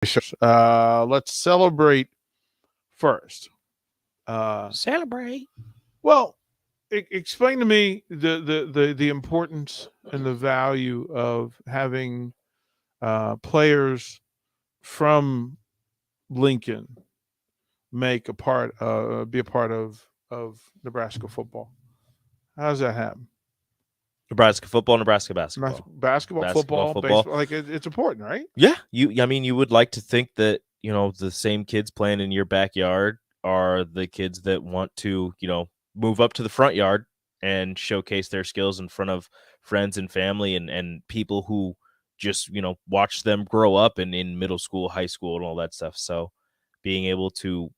Let's celebrate first. Celebrate. Well, explain to me the importance and the value of having players from Lincoln be a part of Nebraska football. How does that happen? Nebraska football, Nebraska basketball. Basketball, Basketball, football, football. baseball, like it's important, right? Yeah, I mean, you would like to think that, the same kids playing in your backyard are the kids that want to, move up to the front yard and showcase their skills in front of friends and family and people who just, watch them grow up in middle school, high school, and all that stuff. So being able to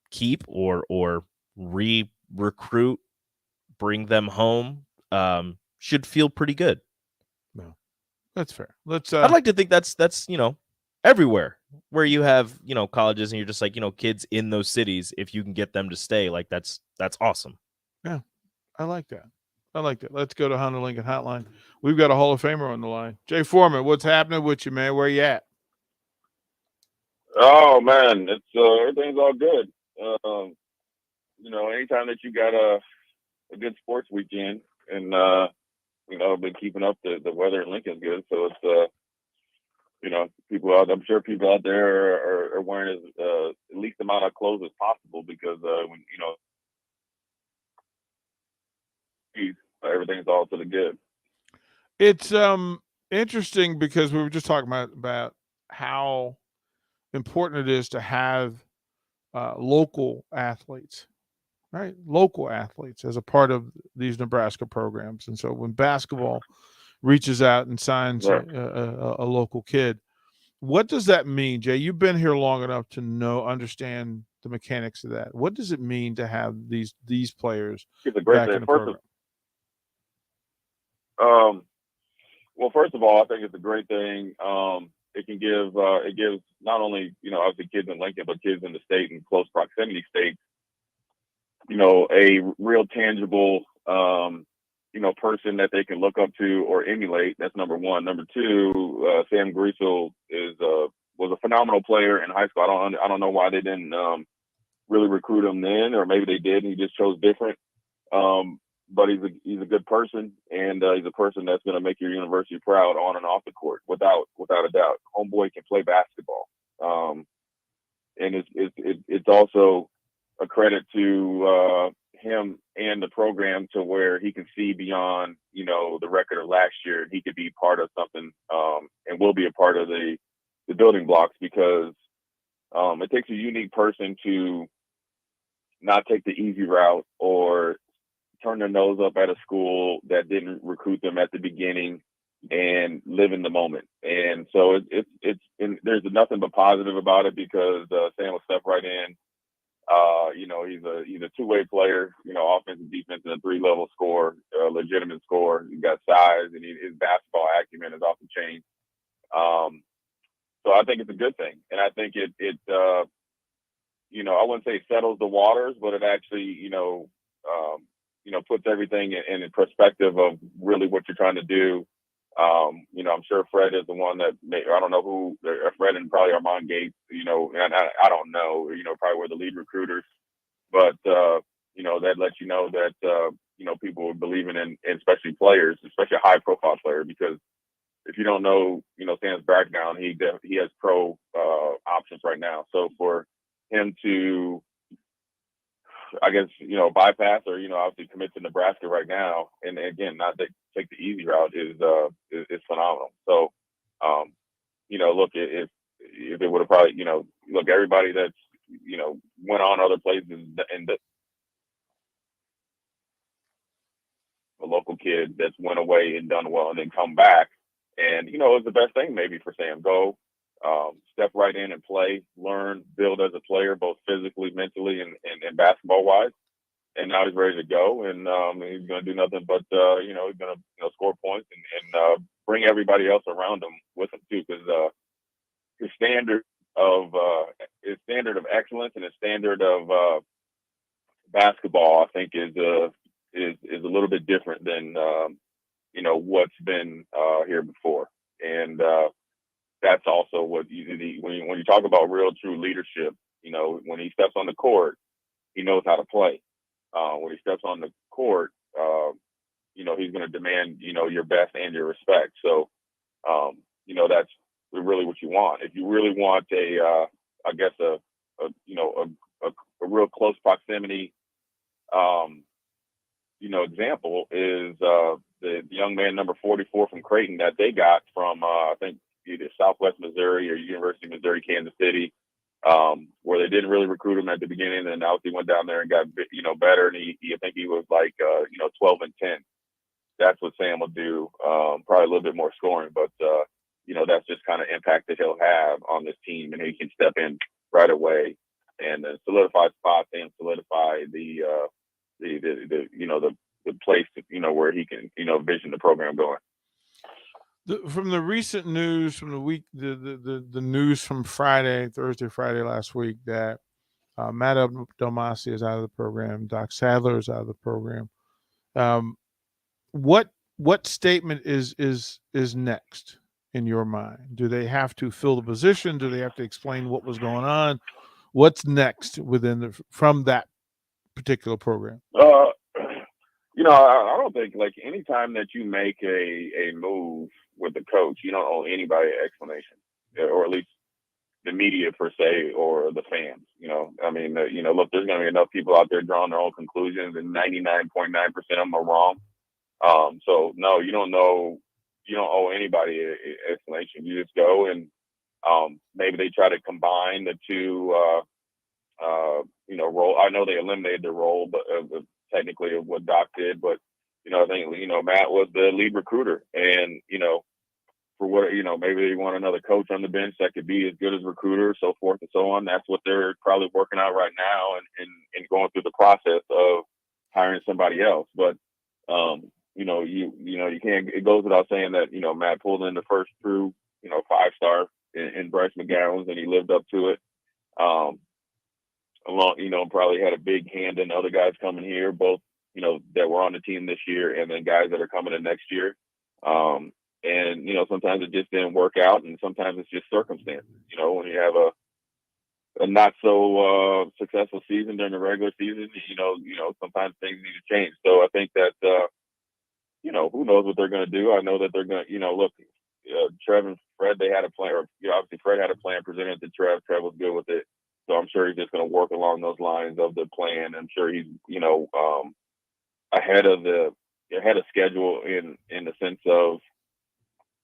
keep or re-recruit, bring them home, should feel pretty good. No, that's fair. Let's I'd like to think that's everywhere where you have colleges and you're just like kids in those cities. If you can get them to stay, like that's awesome. yeah, I like that. I like that. Let's go to Honda Lincoln Hotline. We've got a Hall of Famer on the line. Jay Foreman, what's happening with you, man? Where you at? Oh man, it's everything's all good. Um, anytime that you got a good sports weekend, and been keeping up the weather in Lincoln's good, so it's people out. I'm sure people out there are wearing as least amount of clothes as possible because when everything's all to the good. It's interesting because we were just talking about how important it is to have local athletes, right? Local athletes as a part of these Nebraska programs. And so when basketball reaches out and signs Right. a local kid, what does that mean, Jay? You've been here long enough to understand the mechanics of that. What does it mean to have these players It's a great back thing. in the program? Um, well, first of all, I think it's a great thing. It gives not only obviously kids in Lincoln, but kids in the state and close proximity states, a real tangible person that they can look up to or emulate. That's number one. Number two, Sam Greasel was a phenomenal player in high school. I don't know why they didn't really recruit him then, or maybe they did and he just chose different. But he's a good person, and he's a person that's going to make your university proud on and off the court, without a doubt. Homeboy can play basketball, and it's also a credit to him and the program to where he can see beyond the record of last year. He could be part of something, and will be a part of the building blocks, because it takes a unique person to not take the easy route or turn their nose up at a school that didn't recruit them at the beginning and live in the moment. And so there's nothing but positive about it, because Sam will step right in. He's a two-way player, offense and defense, and a three-level scorer, legitimate scorer. He's got size, and his basketball acumen is off the chain. So I think it's a good thing, and I think it I wouldn't say settles the waters, but it actually puts everything in perspective of really what you're trying to do. I'm sure Fred is the one that I don't know who, Fred and probably Armand Gates, and I don't know, probably were the lead recruiters, but that lets you know that people are believing in especially players, especially a high profile player, because if you don't know, Sam's background, he has pro options right now. So for him to, I guess, bypass or, obviously commit to Nebraska right now, and again, not take the easy route is phenomenal. So, look, if it would have probably, look, everybody that's, went on other places and a local kid that's went away and done well and then come back, and, it's the best thing maybe for Sam. Go, step right in and play, learn, build as a player, both physically, mentally, and basketball wise. And now he's ready to go, and he's going to do nothing but he's going to score points and bring everybody else around him with him too, because his standard of excellence and his standard of basketball, I think, is a little bit different than what's been here before. And that's also what when you talk about real true leadership, when he steps on the court, he knows how to play. When he steps on the court, he's going to demand, your best and your respect. So, that's really what you want. If you really want I guess a real close proximity, example is the young man number 44 from Creighton that they got from I think either Southwest Missouri or University of Missouri, Kansas City, where they didn't really recruit him at the beginning, and now he went down there and got better, and I think he was like 12 and 10. That's what Sam will do. Probably a little bit more scoring, but that's just kind of impact that he'll have on this team, and he can step in right away and solidify spots and solidify the place where he can vision the program going. From the recent news from the week, the news from Thursday, Friday last week that Matt Abdelmassih is out of the program, Doc Sadler is out of the program. What statement is next in your mind? Do they have to fill the position? Do they have to explain what was going on? What's next from that particular program? I don't think, like, anytime that you make a move with the coach, you don't owe anybody an explanation, or at least the media per se, or the fans. Look, there's going to be enough people out there drawing their own conclusions, and 99.9% of them are wrong. So no, you don't owe anybody an explanation. You just go and maybe they try to combine the two role. I know they eliminated the role, but technically of what Doc did, but I think Matt was the lead recruiter, and for what maybe they want another coach on the bench that could be as good as recruiter, so forth and so on. That's what they're probably working out right now, and going through the process of hiring somebody else. But you can't. It goes without saying that Matt pulled in the first true 5-star in Bryce McGowens, and he lived up to it. Probably had a big hand in other guys coming here, both that were on the team this year, and then guys that are coming in next year. And sometimes it just didn't work out, and sometimes it's just circumstances. When you have a not so successful season during the regular season, sometimes things need to change. So I think that who knows what they're going to do. I know that they're going to look. Trev and Fred, they had a plan, or obviously Fred had a plan presented to Trev. Trev was good with it, so I'm sure he's just going to work along those lines of the plan. I'm sure he's ahead of schedule in the sense of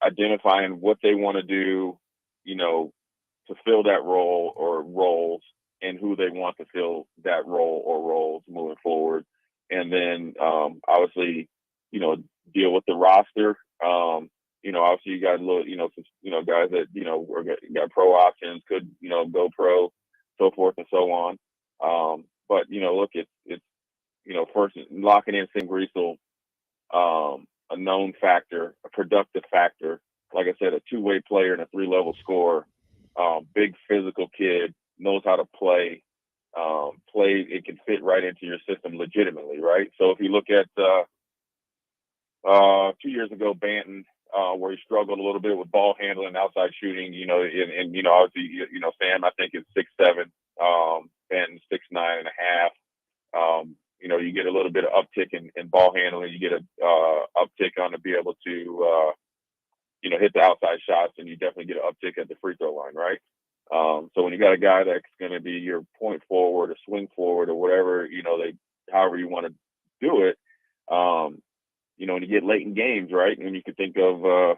identifying what they want to do, to fill that role or roles, and who they want to fill that role or roles moving forward. And then obviously, deal with the roster. Obviously you got guys that, got pro options, could, go pro, so forth and so on. But, look, it's first locking in Sam Griesel, a known factor, a productive factor. Like I said, a two-way player and a 3-level scorer, big physical kid, knows how to play, it can fit right into your system legitimately, right? So if you look at 2 years ago, Banton, where he struggled a little bit with ball handling, outside shooting, and obviously, Sam, I think, is 6'7", Banton 6'9.5". You get a little bit of uptick in ball handling. You get a uptick on to be able to, hit the outside shots, and you definitely get an uptick at the free throw line, right? So when you got a guy that's going to be your point forward or swing forward or whatever, however you want to do it, when you get late in games, right? And you can think of,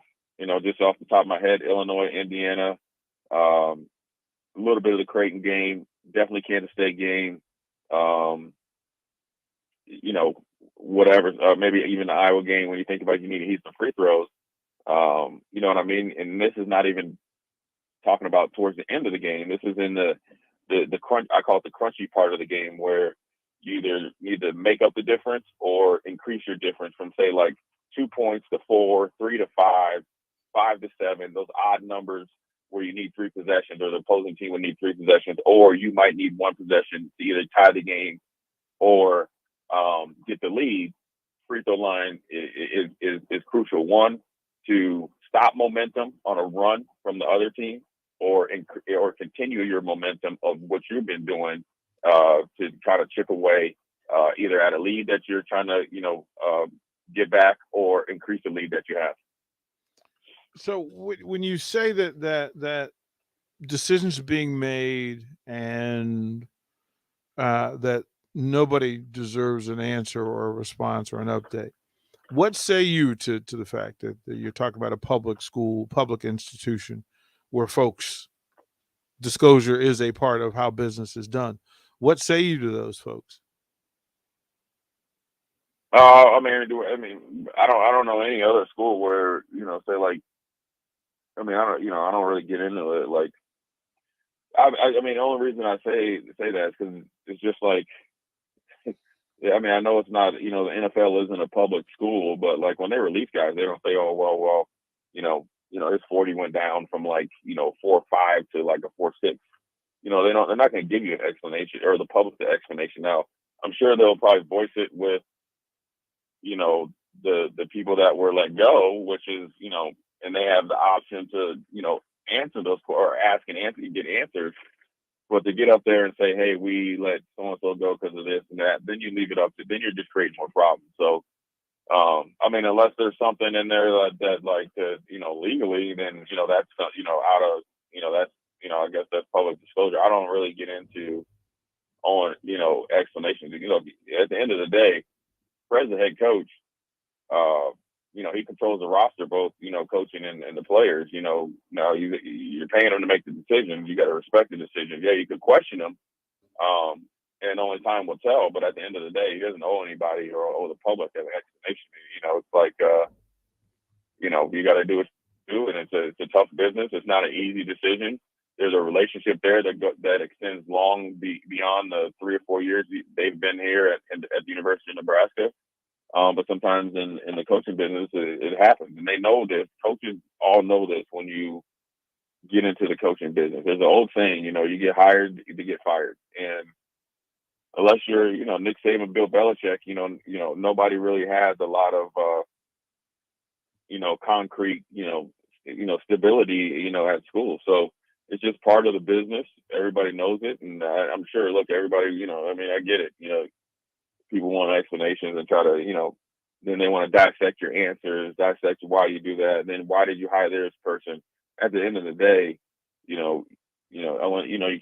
just off the top of my head, Illinois, Indiana, a little bit of the Creighton game, definitely Kansas State game, whatever, maybe even the Iowa game, when you think about you need to hit some free throws, you know what I mean? And this is not even talking about towards the end of the game. This is in the crunch, I call it the crunchy part of the game, where you either need to make up the difference or increase your difference from, say, like 2 points to 4, 3 to 5, 5 to 7, those odd numbers where you need 3 possessions, or the opposing team would need 3 possessions, or you might need 1 possession to either tie the game or get the lead. Free throw line is crucial. 1, to stop momentum on a run from the other team, or continue your momentum of what you've been doing to try to chip away either at a lead that you're trying to, get back, or increase the lead that you have. So when you say that decisions are being made and that nobody deserves an answer or a response or an update, what say you to the fact that you're talking about a public school, public institution where folks disclosure is a part of how business is done? What say you to those folks? I don't know any other school where, say like, I don't really get into it. Like, the only reason I say that is because it's just like, I know it's not, the NFL isn't a public school, but like when they release guys, they don't say, oh, well, his 40 went down from like, 4.5 to like a 4.6. They're not going to give you an explanation, or the public the explanation. Now, I'm sure they'll probably voice it with, the people that were let go, which is, and they have the option to, answer those, or ask and answer, get answers. But to get up there and say, hey, we let so-and-so go because of this and that, then you leave it up to, then you're just creating more problems. So, unless there's something in there that like, legally, then, that's, out of, that's, I guess that's public disclosure. I don't really get into explanations. At the end of the day, Fred's the head coach. He controls the roster, both, coaching and the players. Now you're paying him to make the decision. You got to respect the decision. Yeah, you could question him, and only time will tell. But at the end of the day, he doesn't owe anybody or owe the public an explanation. It's like, you got to do what you do, and it's a tough business. It's not an easy decision. There's a relationship there that extends long beyond the 3 or 4 years they've been here at the University of Nebraska. But sometimes in the coaching business, it happens, and they know this. Coaches all know this when you get into the coaching business. There's an old saying, you get hired to get fired, and unless you're, Nick Saban, Bill Belichick, nobody really has a lot of, concrete, stability, at school. So it's just part of the business. Everybody knows it, and I'm sure. Look, everybody, I get it. People want explanations and try to, then they want to dissect your answers, dissect why you do that, and then why did you hire this person? At the end of the day, you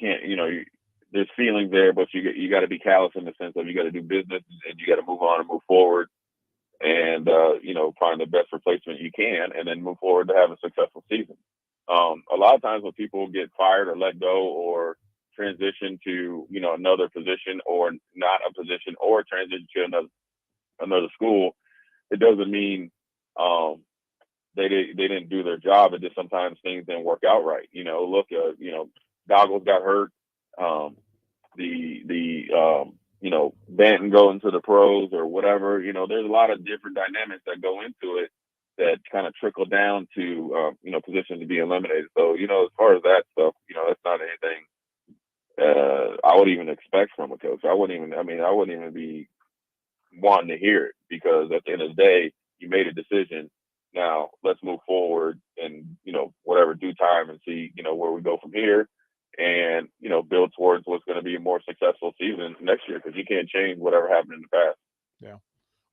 can't, there's feelings there, but you got to be callous in the sense of you got to do business and you got to move on and move forward, and find the best replacement you can, and then move forward to have a successful season. A lot of times when people get fired or let go or transition to another position, or not a position, or transition to another school, it doesn't mean they didn't do their job. It just sometimes things didn't work out right. Goggles got hurt. Banton going to the pros or whatever. There's a lot of different dynamics that go into it that kind of trickle down to positions to be eliminated. So as far as that stuff, that's not anything I would even expect from a coach. I wouldn't even be wanting to hear it, because at the end of the day, you made a decision. Now let's move forward and, whatever, due time, and see, where we go from here, and, build towards what's going to be a more successful season next year, because you can't change whatever happened in the past. Yeah.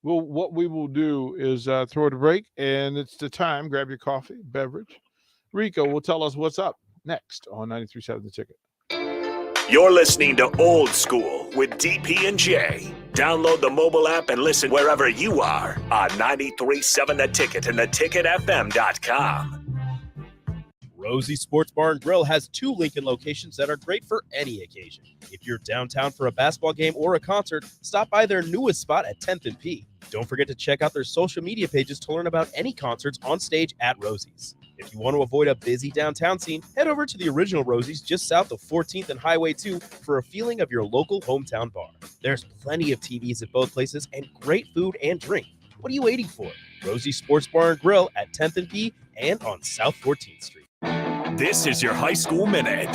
Well, what we will do is throw it a break, and it's the time. Grab your coffee, beverage. Rico will tell us what's up next on 93.7 The Ticket. You're listening to Old School with DP and J. Download the mobile app and listen wherever you are on 93.7 The Ticket and theticketfm.com. Rosie Sports Bar and Grill has 2 Lincoln locations that are great for any occasion. If you're downtown for a basketball game or a concert, stop by their newest spot at 10th and P. Don't forget to check out their social media pages to learn about any concerts on stage at Rosie's. If you want to avoid a busy downtown scene, head over to the original Rosie's just south of 14th and Highway 2 for a feeling of your local hometown bar. There's plenty of TVs at both places and great food and drink. What are you waiting for? Rosie Sports Bar and Grill at 10th and P and on South 14th Street. This is your High School Minute.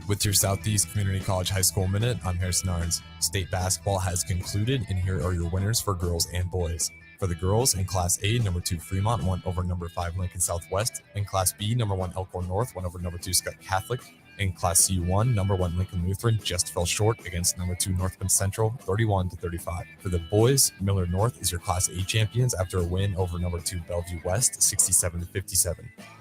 With your Southeast Community College High School Minute, I'm Harrison Arns. State basketball has concluded, and here are your winners for girls and boys. For the girls, in Class A, number 2 Fremont won over number 5 Lincoln Southwest. In Class B, number 1 Elkhorn North won over number 2 Scott Catholic. In Class C1, number 1 Lincoln Lutheran just fell short against number 2 Northman Central, 31-35. For the boys, Miller North is your Class A champions after a win over number 2 Bellevue West, 67-57.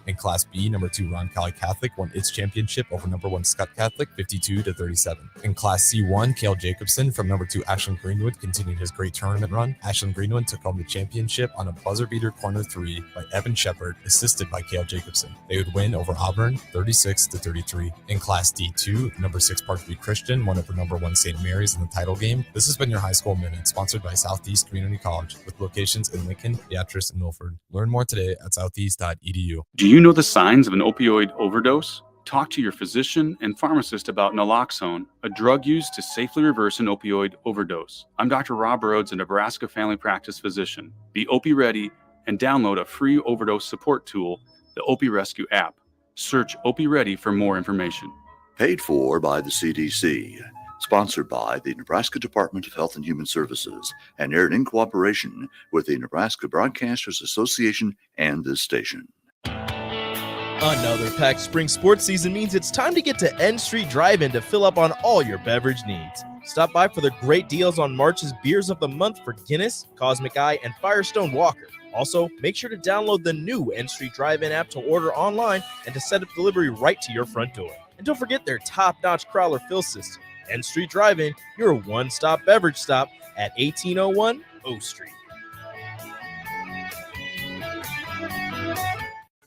In Class B, number 2 Roncalli Catholic won its championship over number 1 Scott Catholic, 52-37. In Class C1, Cale Jacobson from number 2 Ashland Greenwood continued his great tournament run. Ashland Greenwood took home the championship on a buzzer beater corner 3 by Evan Shepard, assisted by Cale Jacobson. They would win over Auburn, 36-33. In Class D2, number 6 Parkview Christian won over number 1 St. Mary's in the title game. This has been your High School Minute, sponsored by Southeast Community College, with locations in Lincoln, Beatrice, and Milford. Learn more today at southeast.edu. Do you know the signs of an opioid overdose? Talk to your physician and pharmacist about naloxone, a drug used to safely reverse an opioid overdose. I'm Dr. Rob Rhodes, a Nebraska family practice physician. Be Opie Ready and download a free overdose support tool, the Opie Rescue app. Search Opie Ready for more information. Paid for by the CDC. Sponsored by the Nebraska Department of Health and Human Services and aired in cooperation with the Nebraska Broadcasters Association and this station. Another packed spring sports season means it's time to get to N Street Drive-In to fill up on all your beverage needs. Stop by for the great deals on March's Beers of the Month for Guinness, Cosmic Eye, and Firestone Walker. Also, make sure to download the new N Street Drive-In app to order online and to set up delivery right to your front door. And don't forget their top-notch crowler fill system. N Street Drive-In, your one-stop beverage stop at 1801 O Street.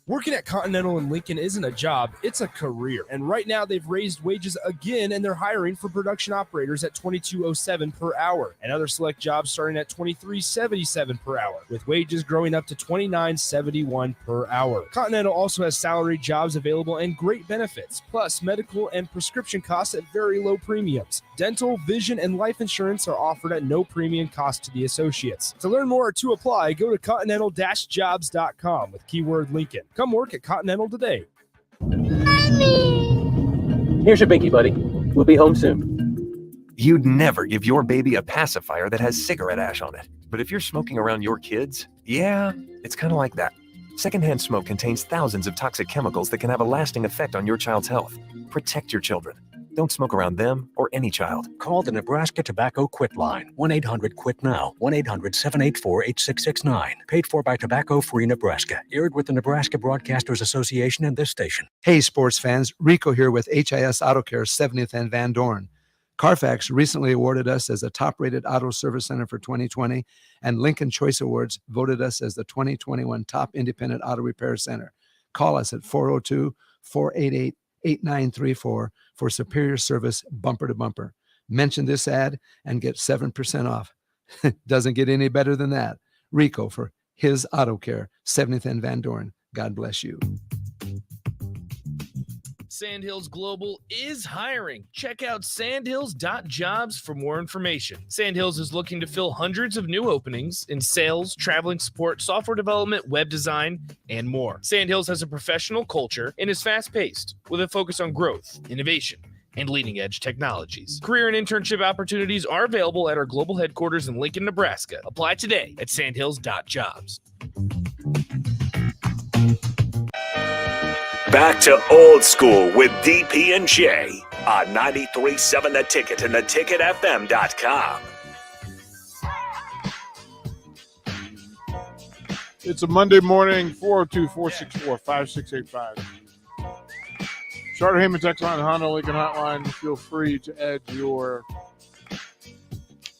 Working at Continental in Lincoln isn't a job, it's a career. And right now they've raised wages again and they're hiring for production operators at $22.07 per hour and other select jobs starting at $23.77 per hour, with wages growing up to $29.71 per hour. Continental also has salary jobs available and great benefits, plus medical and prescription costs at very low premiums. Dental, vision, and life insurance are offered at no premium cost to the associates. To learn more or to apply, go to continental-jobs.com with keyword Lincoln. Come work at Continental today. Here's your binky, buddy. We'll be home soon. You'd never give your baby a pacifier that has cigarette ash on it. But if you're smoking around your kids, yeah, it's kind of like that. Secondhand smoke contains thousands of toxic chemicals that can have a lasting effect on your child's health. Protect your children. Don't smoke around them or any child. Call the Nebraska Tobacco Quit Line, 1-800-QUIT-NOW, 1-800-784-8669. Paid for by Tobacco Free Nebraska. Aired with the Nebraska Broadcasters Association and this station. Hey, sports fans. Rico here with HIS Auto Care 70th and Van Dorn. Carfax recently awarded us as a top-rated auto service center for 2020, and Lincoln Choice Awards voted us as the 2021 top independent auto repair center. Call us at 402-488-8934 for superior service bumper to bumper. Mention this ad and get 7% off. Doesn't get any better than that. Rico for his Auto Care, 70th and Van Dorn. God bless you. Sandhills Global is hiring. Check out sandhills.jobs for more information. Sandhills is looking to fill hundreds of new openings in sales, traveling support, software development, web design, and more. Sandhills has a professional culture and is fast-paced with a focus on growth, innovation, and leading-edge technologies. Career and internship opportunities are available at our global headquarters in Lincoln, Nebraska. Apply today at sandhills.jobs. Back to Old School with DP and J on 93.7 The Ticket and theticketfm.com. It's a Monday morning, 402-464-5685. Charter Heyman text line, Honda Lincoln hotline. Feel free to add your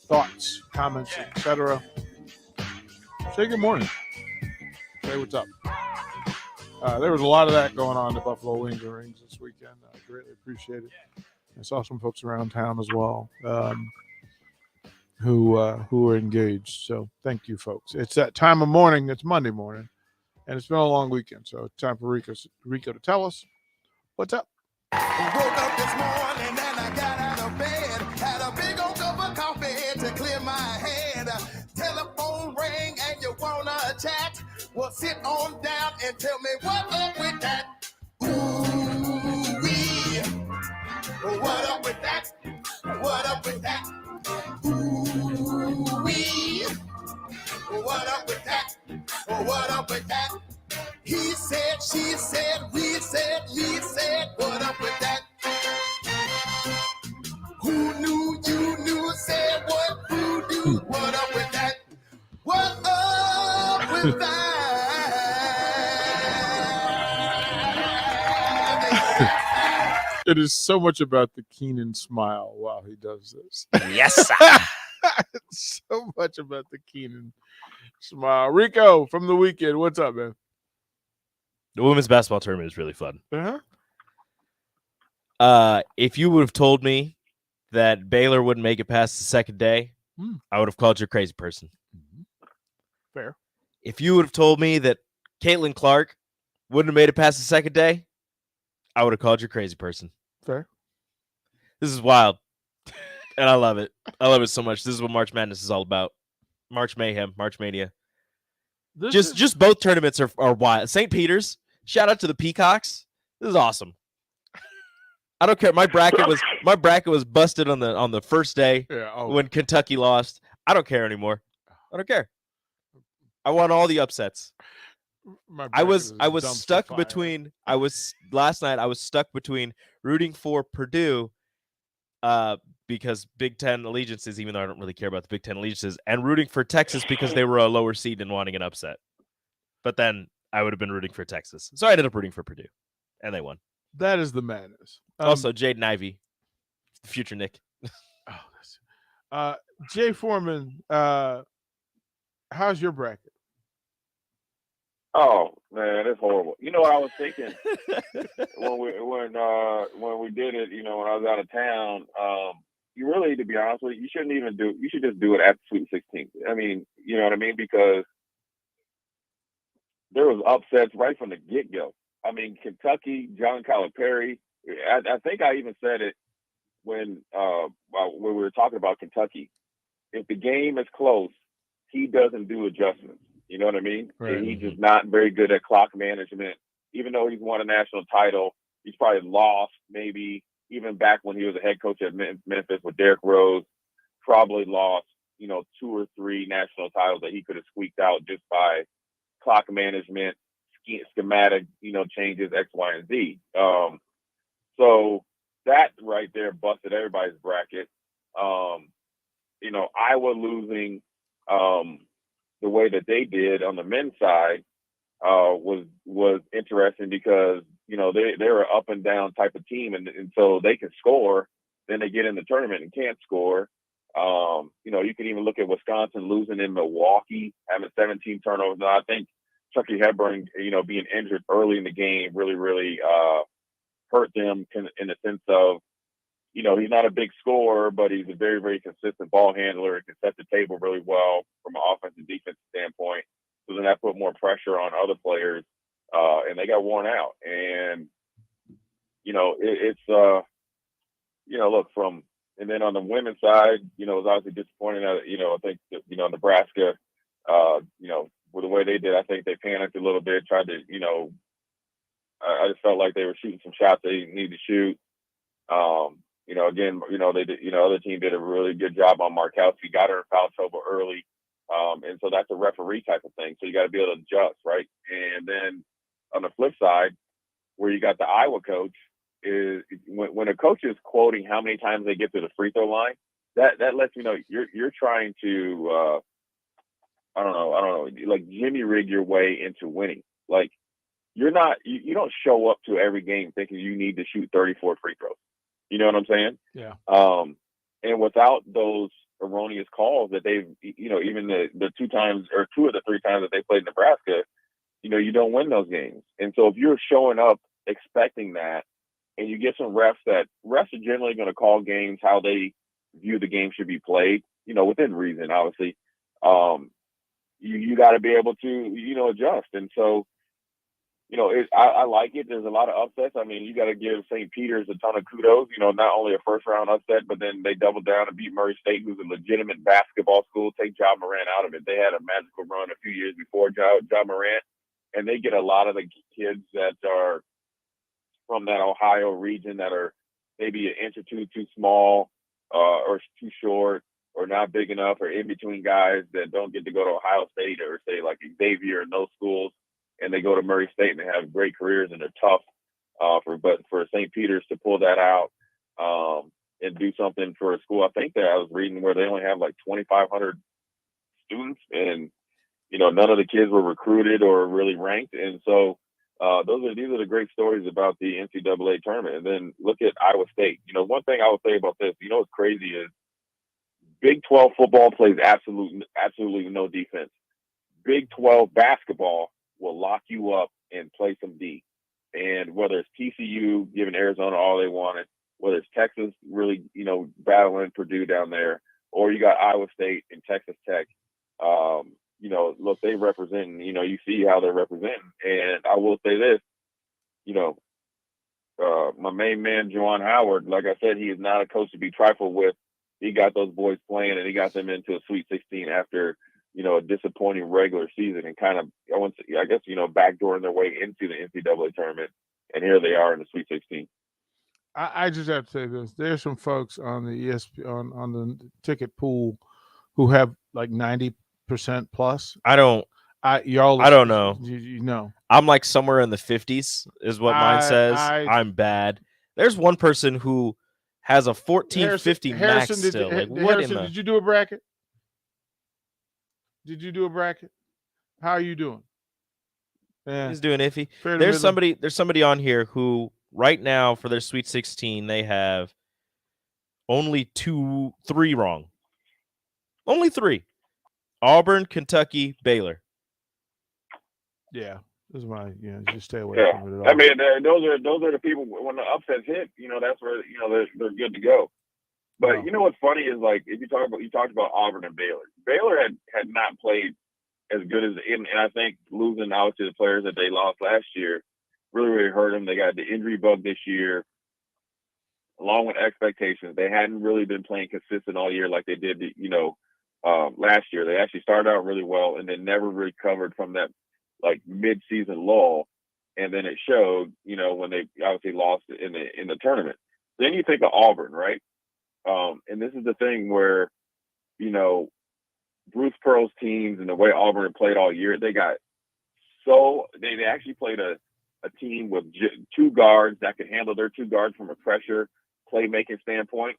thoughts, comments, etc. Say good morning. Say what's up. There was a lot of that going on at Buffalo Wings and Rings this weekend. I greatly appreciate it. I saw some folks around town as well who were engaged. So thank you, folks. It's that time of morning. It's Monday morning, and it's been a long weekend. So it's time for Rico to tell us what's up. I woke up this morning and I got out of bed. Had a big old cup of coffee to clear my head. Telephone rang and you wanna chat? Well, sit on down and tell me what up with that. Ooh-wee. What up with that? What up with that? Ooh-wee. What up with up with that? Who knew you knew? Said what? Who knew? What up with that? What up with that? It is so much about the Keenan smile while he does this. Yes, sir. It's so much about the Keenan smile. Rico from the weekend, what's up, man? The women's basketball tournament is really fun. Uh-huh. If you would have told me that Baylor wouldn't make it past the second day, I would have called you a crazy person. Fair. If you would have told me that Caitlin Clark wouldn't have made it past the second day, I would have called you a crazy person. Fair. This is wild. And I love it. I love it so much. This is what March Madness is all about. March Mayhem, March Mania. Just both tournaments are wild. St. Peter's, shout out to the Peacocks. This is awesome. I don't care. My bracket was busted on the first day when Kentucky lost. I don't care anymore. I don't care. I want all the upsets. I was stuck between last night I was stuck between rooting for Purdue because Big Ten allegiances, even though I don't really care about the Big Ten allegiances, and rooting for Texas because they were a lower seed and wanting an upset. But then I would have been rooting for Texas. So I ended up rooting for Purdue. And they won. That is the madness. Also, Jaden Ivey, future Nick. Jay Foreman, how's your bracket? Oh man, it's horrible. You know what I was thinking when we did it. You know, when I was out of town, you really, to be honest with you, you shouldn't even do. You should just do it at Sweet 16. I mean, you know what I mean? Because there was upsets right from the get go. I mean, Kentucky, John Calipari. I think I even said it when we were talking about Kentucky. If the game is close, he doesn't do adjustments. You know what I mean? Right. And he's just not very good at clock management. Even though he's won a national title, he's probably lost maybe even back when he was a head coach at Memphis with Derrick Rose, probably lost, 2 or 3 national titles that he could have squeaked out just by clock management, schematic, changes, X, Y, and Z. So that right there busted everybody's bracket. Iowa losing the way that they did on the men's side was interesting because they're an up and down type of team, and so they can score, then they get in the tournament and can't score. You can even look at Wisconsin losing in Milwaukee, having 17 turnovers. Now, I think Chucky Hepburn, being injured early in the game really, really hurt them in the sense of, he's not a big scorer, but he's a very, very consistent ball handler and can set the table really well from an offensive defensive standpoint. So then that put more pressure on other players, and they got worn out. And, and then on the women's side, it was obviously disappointing that, I think, Nebraska, with the way they did, I think they panicked a little bit, tried to, I just felt like they were shooting some shots they didn't need to shoot. They did, other team did a really good job on Markowski, got her in foul trouble early. And so that's a referee type of thing. So you got to be able to adjust, right? And then on the flip side, where you got the Iowa coach, is when a coach is quoting how many times they get to the free throw line, that lets you know you're trying to I don't know, like Jimmy rig your way into winning. Like you don't show up to every game thinking you need to shoot 34 free throws. You know what I'm saying? Yeah. And without those erroneous calls that they've, even the 2 times or 2 of the 3 times that they played Nebraska, you don't win those games. And so if you're showing up expecting that, and you get some refs are generally going to call games how they view the game should be played, within reason, obviously. You got to be able to, adjust. And so, I like it. There's a lot of upsets. I mean, you got to give St. Peter's a ton of kudos, not only a first round upset, but then they doubled down and beat Murray State, who's a legitimate basketball school. Take Ja Morant out of it. They had a magical run a few years before Ja Morant, and they get a lot of the kids that are from that Ohio region that are maybe an inch or two too small or too short or not big enough or in between guys that don't get to go to Ohio State or say like Xavier and those schools, and they go to Murray State and they have great careers and they're tough. But for St. Peter's to pull that out and do something for a school, I think that I was reading where they only have like 2,500 students, and none of the kids were recruited or really ranked, and so these are the great stories about the NCAA tournament. And then look at Iowa State. One thing I would say about this, what's crazy is Big 12 football plays absolutely no defense. Big 12 basketball will lock you up and play some D. And whether it's TCU giving Arizona all they wanted, whether it's Texas really, battling Purdue down there, or you got Iowa State and Texas Tech, look, they represent, you see how they're representing. And I will say this, my main man, Juwan Howard, like I said, he is not a coach to be trifled with. He got those boys playing, and he got them into a Sweet 16 after, a disappointing regular season, and kind of, backdooring their way into the NCAA tournament. And here they are in the Sweet 16. I just have to say this. There's some folks on the ESPN on the ticket pool who have like 90% plus. I don't know. You know. I'm like somewhere in the 50s is what mine says. I'm bad. There's one person who has a 1450 max still. Did you do a bracket? How are you doing? Yeah. He's doing iffy. There's somebody on here who right now for their Sweet 16 they have only 3 wrong. Only 3. Auburn, Kentucky, Baylor. Yeah, this is why just stay away from it at all. I mean, those are the people when the upsets hit. That's where they're good to go. But what's funny is like if you talked about Auburn and Baylor. Baylor had not played as good as, and I think losing out to the players that they lost last year really hurt them. They got the injury bug this year, along with expectations. They hadn't really been playing consistent all year like they did, last year. They actually started out really well and then never recovered from that like mid-season lull, and then it showed, when they obviously lost in the tournament. Then you think of Auburn, right? And this is the thing where, Bruce Pearl's teams and the way Auburn had played all year, they actually played a team with 2 guards that could handle their 2 guards from a pressure playmaking standpoint.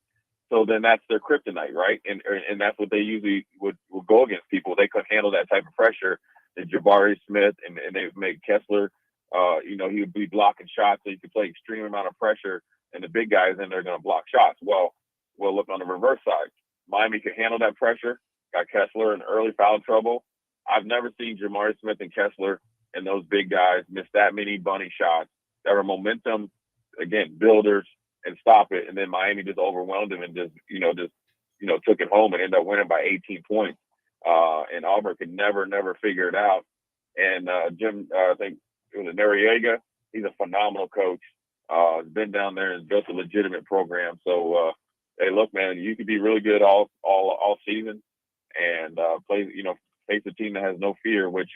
So then that's their kryptonite, right? And that's what they usually would go against people. They couldn't handle that type of pressure. And Jabari Smith and they would make Kessler, he would be blocking shots, so you could play extreme amount of pressure, and the big guys in there are going to block shots. Well, look on the reverse side. Miami could handle that pressure, got Kessler in early foul trouble. I've never seen Jabari Smith and Kessler and those big guys miss that many bunny shots that were momentum, again, builders, and stop it. And then Miami just overwhelmed them and just took it home and ended up winning by 18 points. And Auburn could never figure it out. And Jim, I think it was Noriega. He's a phenomenal coach. Has been down there and built a legitimate program. So, hey, look, man, you could be really good all season and face a team that has no fear. Which,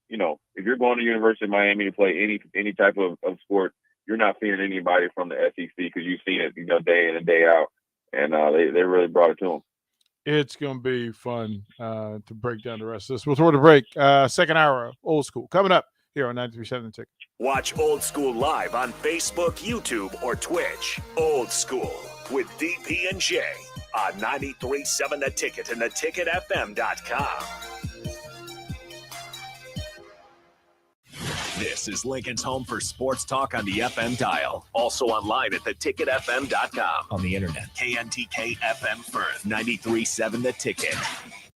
if you're going to University of Miami to play any type of sport, you're not fearing anybody from the SEC because you've seen it, day in and day out, and they really brought it to them. It's going to be fun to break down the rest of this. We'll throw the break. Second hour of Old School coming up here on 93.7 The Ticket. Watch Old School live on Facebook, YouTube, or Twitch. Old School with DP and J on 93.7 The Ticket and theticketfm.com. This is Lincoln's home for sports talk on the FM dial. Also online at theticketfm.com. On the internet. KNTK FM Firth, 93.7 The Ticket.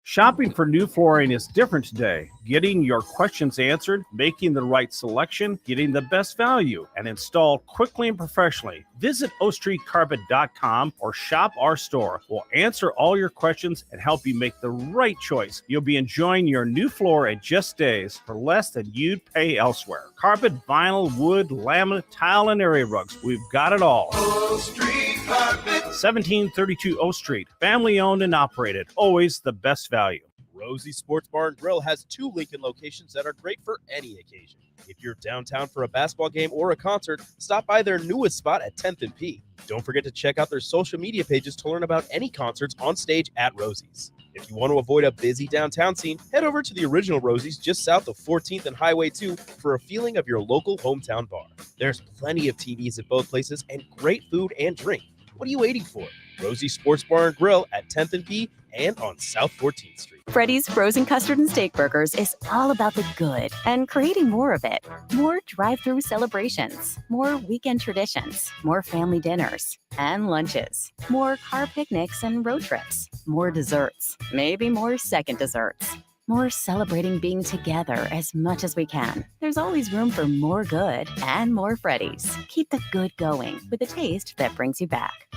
Shopping for new flooring is different today. Getting your questions answered, making the right selection, getting the best value, and installed quickly and professionally. Visit OakStreetCarpet.com or shop our store. We'll answer all your questions and help you make the right choice. You'll be enjoying your new floor in just days for less than you'd pay elsewhere. Carpet, vinyl, wood, laminate, tile, and area rugs. We've got it all. Oak Street Carpet. 1732 O Street. Family owned and operated. Always the best value. Rosie Sports Bar and Grill has 2 Lincoln locations that are great for any occasion. If you're downtown for a basketball game or a concert, stop by their newest spot at 10th and P. Don't forget to check out their social media pages to learn about any concerts on stage at Rosie's. If you want to avoid a busy downtown scene, head over to the original Rosie's just south of 14th and Highway 2 for a feeling of your local hometown bar. There's plenty of TVs at both places and great food and drink. What are you waiting for? Rosie Sports Bar and Grill at 10th and P and on South 14th Street. Freddy's Frozen Custard and Steak Burgers is all about the good and creating more of it. More drive-through celebrations, more weekend traditions, more family dinners and lunches, more car picnics and road trips, more desserts, maybe more second desserts. More celebrating being together as much as we can. There's always room for more good and more Freddy's. Keep the good going with a taste that brings you back.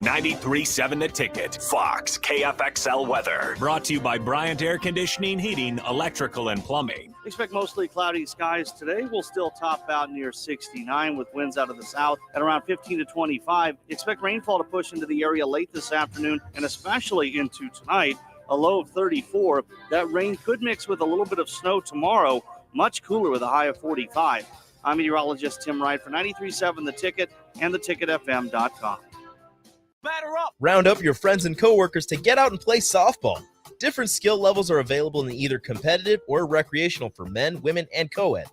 93.7 The Ticket, Fox, KFXL weather. Brought to you by Bryant Air Conditioning, Heating, Electrical, and Plumbing. Expect mostly cloudy skies today. We'll still top out near 69 with winds out of the south at around 15 to 25. Expect rainfall to push into the area late this afternoon and especially into tonight. A low of 34. That rain could mix with a little bit of snow tomorrow. Much cooler with a high of 45. I'm meteorologist Tim Wright for 93.7 The Ticket and theticketfm.com. Batter up! Round up your friends and coworkers to get out and play softball. Different skill levels are available in either competitive or recreational for men, women, and co-ed.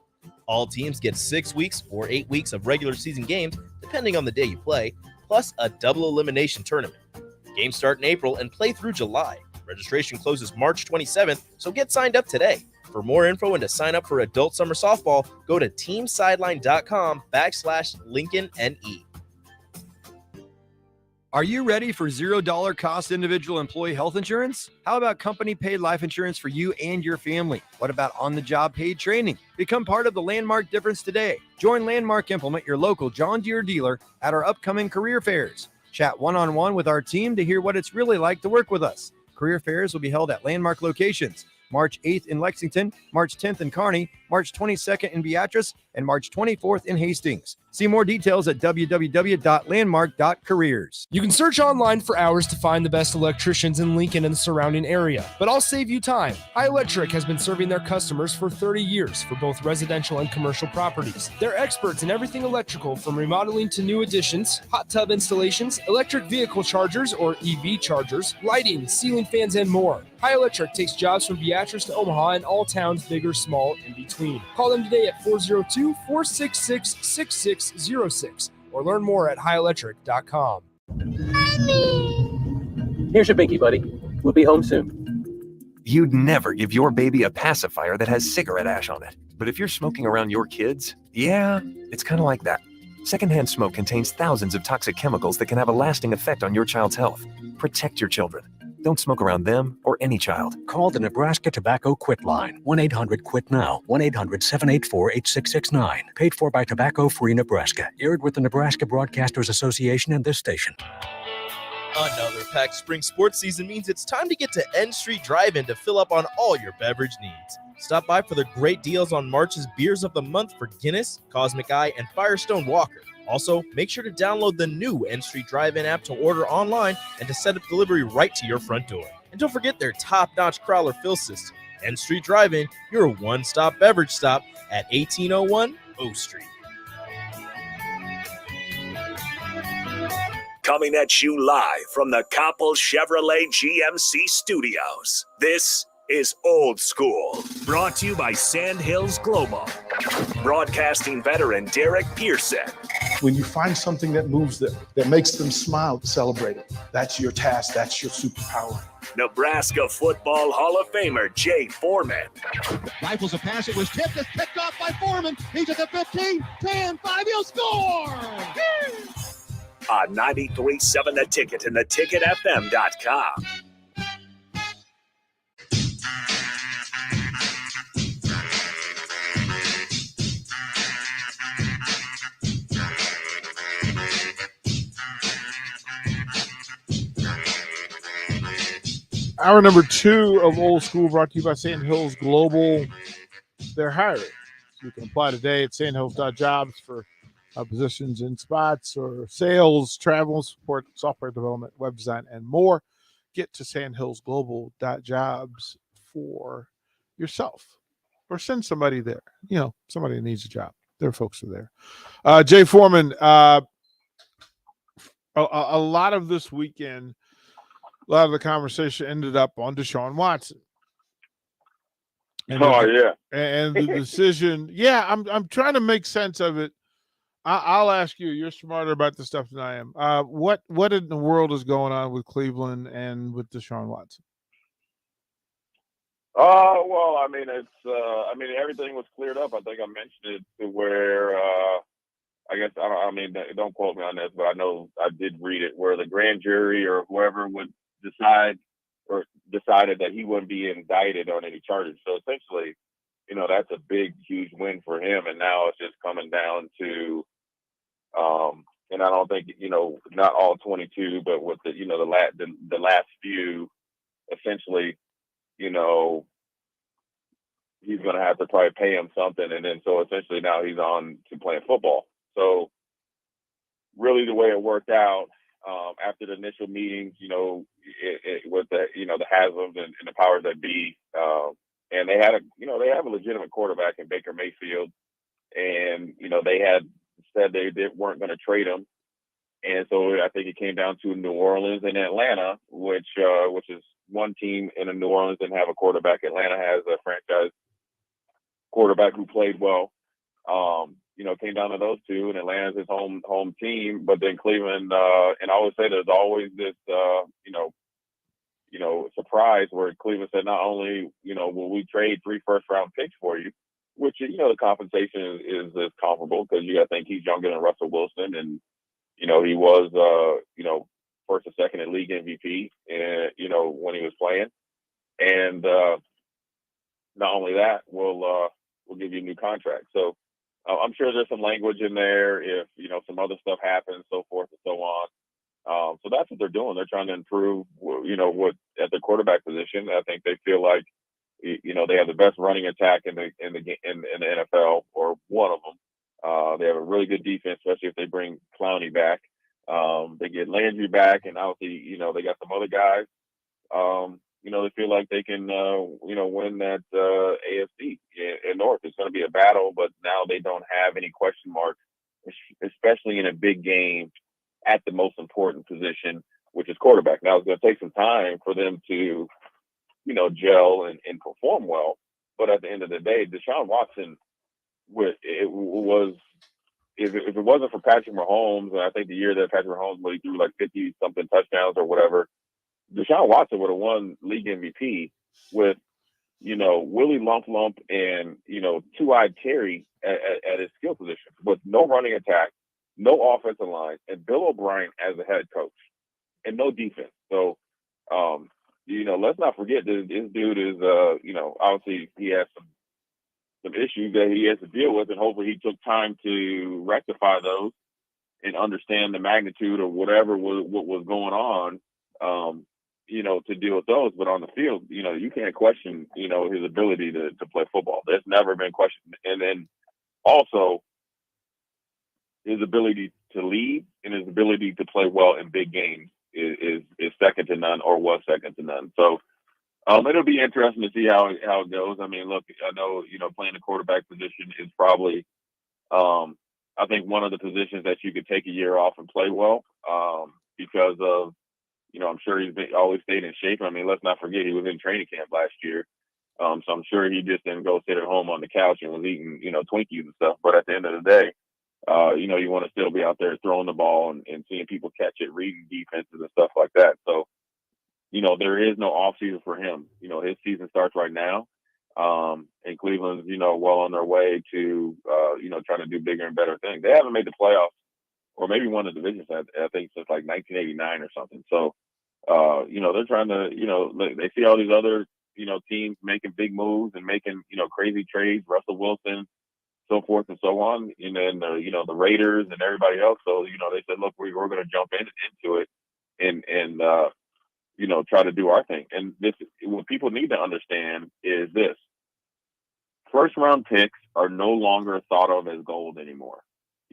All teams get 6 weeks or 8 weeks of regular season games, depending on the day you play, plus a double elimination tournament. Games start in April and play through July. Registration closes March 27th, so get signed up today. For more info and to sign up for adult summer softball, go to teamsideline.com/LincolnNE. Are you ready for $0 cost individual employee health insurance? How about company paid life insurance for you and your family? What about on-the-job paid training? Become part of the Landmark difference today. Join Landmark Implement, your local John Deere dealer, at our upcoming career fairs. Chat one-on-one with our team to hear what it's really like to work with us. Career fairs will be held at Landmark locations. March 8th in Lexington, March 10th in Kearney, March 22nd in Beatrice, and March 24th in Hastings. See more details at www.landmark.careers. You can search online for hours to find the best electricians in Lincoln and the surrounding area, but I'll save you time. High Electric has been serving their customers for 30 years for both residential and commercial properties. They're experts in everything electrical, from remodeling to new additions, hot tub installations, electric vehicle chargers or EV chargers, lighting, ceiling fans, and more. High Electric takes jobs from Beatrice to Omaha and all towns, big or small, in between. Call them today at 402-466-6606 or learn more at highelectric.com. Here's your binky, buddy. We'll be home soon. You'd never give your baby a pacifier that has cigarette ash on it. But if you're smoking around your kids, yeah, it's kind of like that. Secondhand smoke contains thousands of toxic chemicals that can have a lasting effect on your child's health. Protect your children. Don't smoke around them or any child. Call the Nebraska Tobacco Quit Line, 1-800-QUIT-NOW, 1-800-784-8669. Paid for by Tobacco Free Nebraska. Aired with the Nebraska Broadcasters Association and this station. Another packed spring sports season means it's time to get to N Street Drive-In to fill up on all your beverage needs. Stop by for the great deals on March's Beers of the Month for Guinness, Cosmic Eye, and Firestone Walker. Also, make sure to download the new N Street Drive-In app to order online and to set up delivery right to your front door. And don't forget their top-notch crowler fill system. N Street Drive-In, your one-stop beverage stop at 1801 O Street. Coming at you live from the Coppel Chevrolet GMC studios. This is Old School, brought to you by Sandhills Global. Broadcasting veteran Derek Pearson. When you find something that moves them, that makes them smile, celebrate it. That's your task. That's your superpower. Nebraska Football Hall of Famer Jay Foreman. Rifles a pass. It was tipped. It's picked off by Foreman. He's at the 15, 10, 5. He'll score! On 93.7 The Ticket and theticketfm.com. Hour number 2 of Old School brought to you by Sandhills Global. They're hiring. You can apply today at sandhills.jobs for positions in spots or sales, travel, support, software development, web design, and more. Get to sandhillsglobal.jobs for yourself or send somebody there. Somebody needs a job. Their folks are there. Jay Foreman, a lot of this weekend, a lot of the conversation ended up on Deshaun Watson. And the decision. Yeah, I'm trying to make sense of it. I'll ask you. You're smarter about this stuff than I am. What in the world is going on with Cleveland and with Deshaun Watson? Well, I mean, everything was cleared up. I think I mentioned it to where, I guess, don't quote me on this, but I know I did read it, where the grand jury or whoever would decided that he wouldn't be indicted on any charges. So essentially, that's a big, huge win for him. And now it's just coming down to, and I don't think, not all 22, but with the last few, essentially, he's going to have to probably pay him something. And then, so essentially now he's on to playing football. So really the way it worked out, after the initial meetings, with the, the Haslam's and the powers that be, and they have a legitimate quarterback in Baker Mayfield. And, they had said they weren't going to trade him. And so I think it came down to New Orleans and Atlanta, which is one team in New Orleans didn't have a quarterback. Atlanta has a franchise quarterback who played well. Came down to those two, and Atlanta's his home team. But then Cleveland, and I always say there's always this, surprise where Cleveland said, not only, will we trade 3 first-round picks for you, which, the compensation is comparable because you got to think he's younger than Russell Wilson, and he was, first or second in league MVP, and when he was playing, and not only that, we'll give you a new contract. So I'm sure there's some language in there if some other stuff happens, so forth and so on. So that's what they're doing. They're trying to improve, what at the quarterback position. I think they feel like, they have the best running attack in the NFL, or one of them. They have a really good defense, especially if they bring Clowney back. They get Landry back, and obviously, they got some other guys. They feel like they can, win that AFC in North. It's going to be a battle, but now they don't have any question marks, especially in a big game at the most important position, which is quarterback. Now it's going to take some time for them to, gel and perform well. But at the end of the day, Deshaun Watson, if it wasn't for Patrick Mahomes, and I think the year that Patrick Mahomes really threw like 50-something touchdowns or whatever, Deshaun Watson would have won league MVP with, Willie Lump and, Two-Eyed Terry at his skill position, with no running attack, no offensive line, and Bill O'Brien as the head coach, and no defense. So, let's not forget this dude is, obviously he has some issues that he has to deal with, and hopefully he took time to rectify those and understand the magnitude of whatever what was going on, to deal with those. But on the field, you can't question, his ability to play football. That's never been questioned. And then also his ability to lead and his ability to play well in big games is second to none, or was second to none. So it'll be interesting to see how it goes. I mean, look, I know, playing the quarterback position is probably, I think, one of the positions that you could take a year off and play well, because of, I'm sure he's always stayed in shape. I mean, let's not forget he was in training camp last year. So I'm sure he just didn't go sit at home on the couch and was eating, Twinkies and stuff. But at the end of the day, you want to still be out there throwing the ball and seeing people catch it, reading defenses and stuff like that. So, there is no off season for him. His season starts right now. And Cleveland's, well on their way to, trying to do bigger and better things. They haven't made the playoffs, or maybe won the divisions, I think, since like 1989 or something. So, they're trying to, they see all these other, teams making big moves and making, crazy trades, Russell Wilson, so forth and so on. And then, the Raiders and everybody else. So, they said, look, we're going to jump into it and try to do our thing. And what people need to understand is this: first round picks are no longer thought of as gold anymore.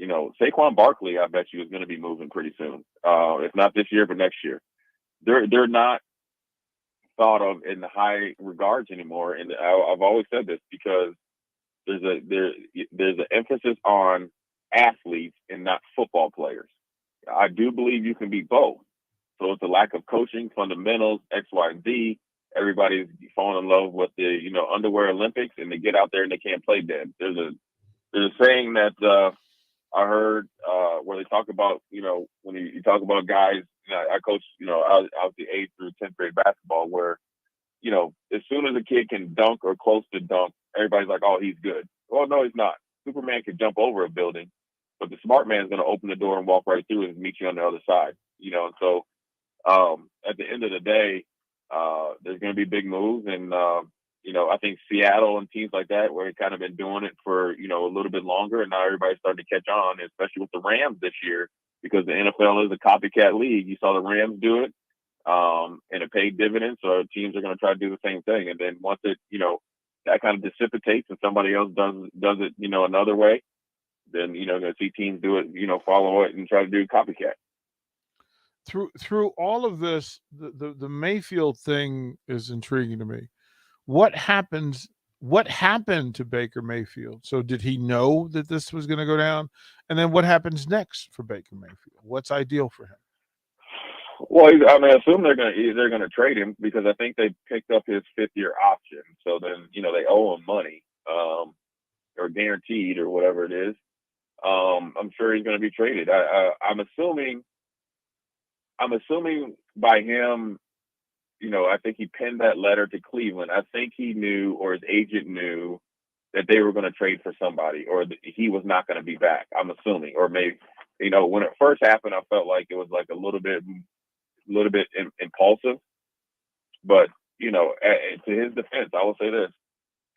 Saquon Barkley, I bet you, is going to be moving pretty soon. If not this year, but next year. They're not thought of in the high regards anymore. And I've always said this because there's an emphasis on athletes and not football players. I do believe you can be both. So it's a lack of coaching, fundamentals, X, Y, and Z. Everybody's falling in love with the underwear Olympics, and they get out there and they can't play dead. There's a saying that I heard where they talk about when you talk about guys. I coach I was the 8th through 10th grade basketball where as soon as a kid can dunk or close to dunk, everybody's like, oh, he's good. Well, no, he's not. Superman can jump over a building, but the smart man's going to open the door and walk right through and meet you on the other side. And so at the end of the day, there's going to be big moves. And, I think Seattle and teams like that, where they've kind of been doing it for, a little bit longer. And now everybody's starting to catch on, especially with the Rams this year, because the NFL is a copycat league. You saw the Rams do it and it paid dividends. So teams are going to try to do the same thing. And then once it, that kind of dissipates and somebody else does it, another way, then, going to see teams do it, follow it and try to do copycat. Through all of this, the Mayfield thing is intriguing to me. What happened to Baker Mayfield? So did he know that this was going to go down? And then what happens next for Baker Mayfield? What's ideal for him? Well, I assume they're going to trade him because I think they picked up his 5th-year option. So then, they owe him money or guaranteed or whatever it is. I'm sure he's going to be traded. I'm assuming by him, I think he penned that letter to Cleveland. I think he knew, or his agent knew, that they were going to trade for somebody, or that he was not going to be back. I'm assuming, or maybe, when it first happened, I felt like it was like a little bit impulsive. But to his defense, I will say this: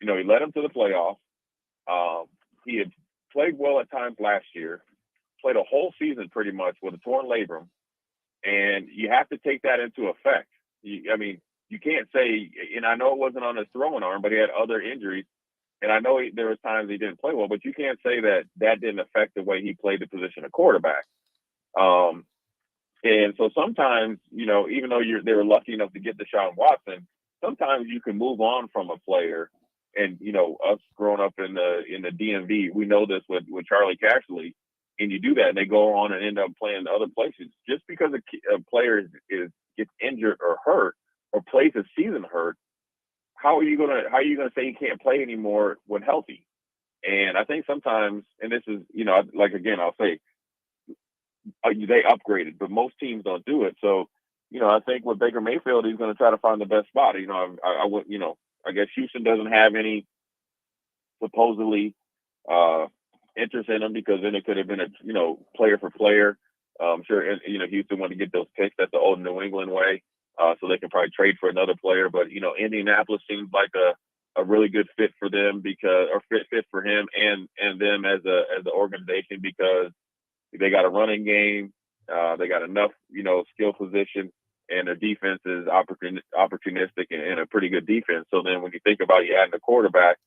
he led him to the playoffs. He had played well at times last year, played a whole season pretty much with a torn labrum, and you have to take that into effect. You can't say, and I know it wasn't on his throwing arm, but he had other injuries. And I know there was times he didn't play well, but you can't say that didn't affect the way he played the position of quarterback. And so sometimes, even though they were lucky enough to get Deshaun Watson, sometimes you can move on from a player. And, us growing up in the DMV, we know this with Charlie Cashley, and you do that and they go on and end up playing other places. Just because a player gets injured or hurt or plays a season hurt, how are you gonna say he can't play anymore when healthy? And I think sometimes, and this is, I'll say they upgraded, but most teams don't do it. So, I think with Baker Mayfield, he's going to try to find the best spot. I guess Houston doesn't have any supposedly interest in him because then it could have been a player for player. I'm sure Houston wanted to get those picks. That's the old New England way, so they can probably trade for another player. But Indianapolis seems like a really good fit for them fit for him and them as an organization because they got a running game, they got enough skill position, and their defense is opportunistic and a pretty good defense. So then when you think about you adding a quarterback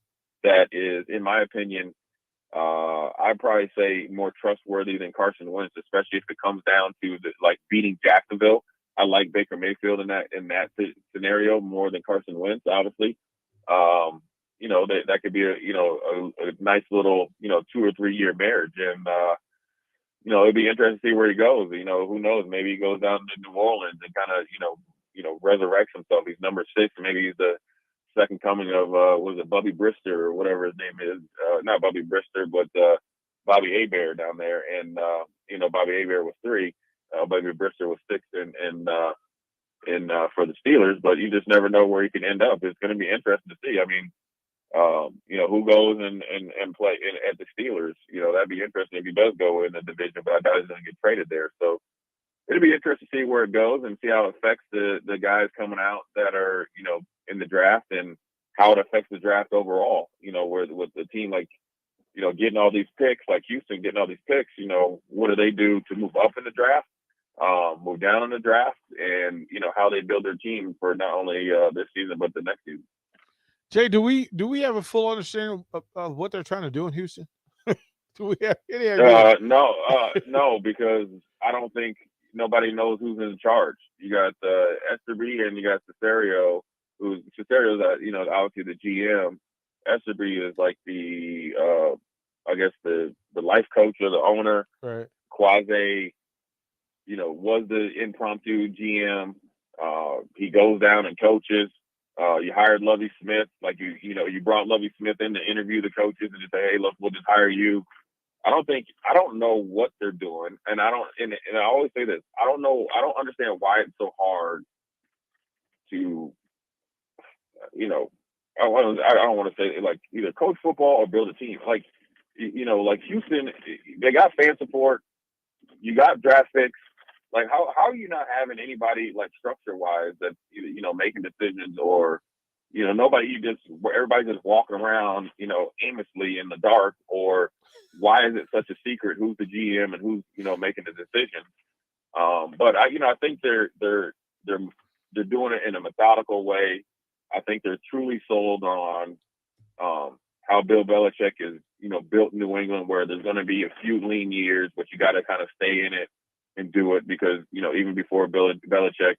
that is, in my opinion, I'd probably say more trustworthy than Carson Wentz, especially if it comes down to beating Jacksonville. I like Baker Mayfield in that scenario more than Carson Wentz, obviously. That could be a nice little 2 or 3 year marriage, and it'd be interesting to see where he goes. Who knows? Maybe he goes down to New Orleans and kind of resurrects himself. He's number 6, maybe he's the second coming of was it Bubby Brister or whatever his name is? Not Bubby Brister, but Bobby Hebert down there. And Bobby Hebert was 3, Bubby Brister was 6, and for the Steelers. But you just never know where he can end up. It's going to be interesting to see. I mean, who goes and play at the Steelers? That'd be interesting if he does go in the division. But I doubt he's going to get traded there. So it'll be interesting to see where it goes and see how it affects the guys coming out that are in the draft and how it affects the draft overall. Where with the team getting all these picks, like Houston getting all these picks, what do they do to move up in the draft, move down in the draft, and how they build their team for not only this season but the next season. Jay, do we have a full understanding of what they're trying to do in Houston? Do we have any idea? No, because I don't think nobody knows who's in charge. You got Esterby and you got Cesario, Cesario's obviously the GM. Esterby is like the I guess the life coach or the owner. Right. Quasi, was the impromptu GM. He goes down and coaches. You hired Lovie Smith, like you brought Lovie Smith in to interview the coaches and just say, hey, look, we'll just hire you. I don't know what they're doing, and I always say this. I don't understand why it's so hard to, I don't want to say like either coach football or build a team. Like, like Houston, they got fan support. You got draft picks. Like, how are you not having anybody like structure wise that making decisions, or everybody's just walking around aimlessly in the dark, or why is it such a secret who's the GM and who's making the decision? But I think they're doing it in a methodical way. I think they're truly sold on how Bill Belichick is built New England, where there's going to be a few lean years, but you got to kind of stay in it and do it, because even before Bill Belichick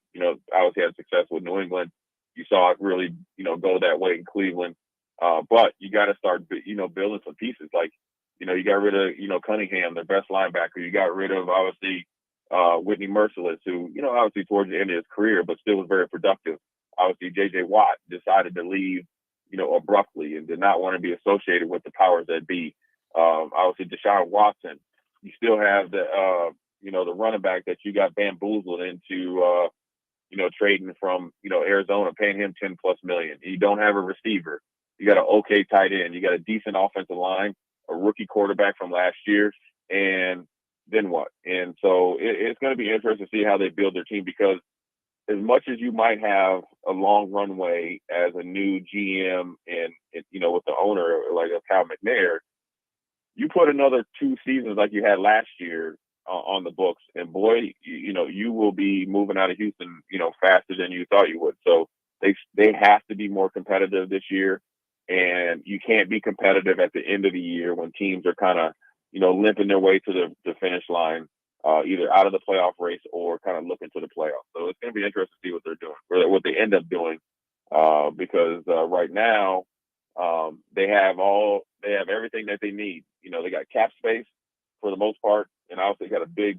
obviously had success with New England, you saw it really go that way in Cleveland. But you got to start building some pieces. Like you got rid of Cunningham, their best linebacker. You got rid of obviously Whitney Merciless, who obviously towards the end of his career, but still was very productive. Obviously J.J. Watt decided to leave abruptly and did not want to be associated with the powers that be. Obviously Deshaun Watson. You still have the the running back that you got bamboozled into, trading from, Arizona, paying him $10+ million. You don't have a receiver. You got an okay tight end. You got a decent offensive line, a rookie quarterback from last year, and then what? And so it's going to be interesting to see how they build their team, because as much as you might have a long runway as a new GM and with the owner like a Cal McNair, you put another 2 seasons like you had last year on the books, and boy, you will be moving out of Houston, faster than you thought you would. So they have to be more competitive this year, and you can't be competitive at the end of the year when teams are kind of, limping their way to the finish line, either out of the playoff race or kind of looking to the playoffs. So it's going to be interesting to see what they're doing, or what they end up doing, because right now they have everything that they need. They got cap space for the most part, and obviously got a big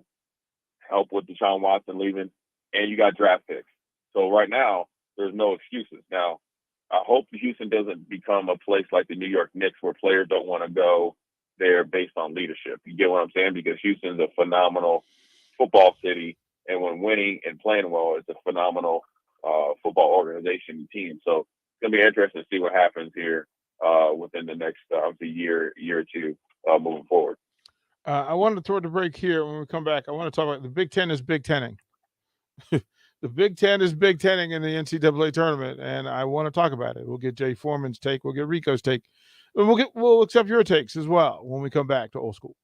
help with Deshaun Watson leaving, and you got draft picks. So right now, there's no excuses. Now, I hope Houston doesn't become a place like the New York Knicks where players don't want to go there based on leadership. You get what I'm saying? Because Houston's a phenomenal football city, and when winning and playing well, it's a phenomenal football organization and team. So it's going to be interesting to see what happens here within the next obviously year or two moving forward. I wanted to throw the break here. When we come back, I want to talk about the Big Ten is Big Tenning. The Big Ten is Big Tenning in the NCAA tournament, and I want to talk about it. We'll get Jay Foreman's take. We'll get Rico's take. And we'll accept your takes as well when we come back to Old School.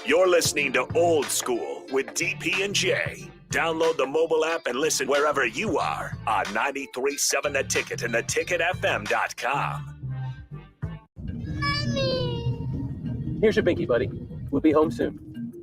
You're listening to Old School with DP and J. Download the mobile app and listen wherever you are on 93.7 The Ticket and theticketfm.com. Here's your binky, buddy. We'll be home soon.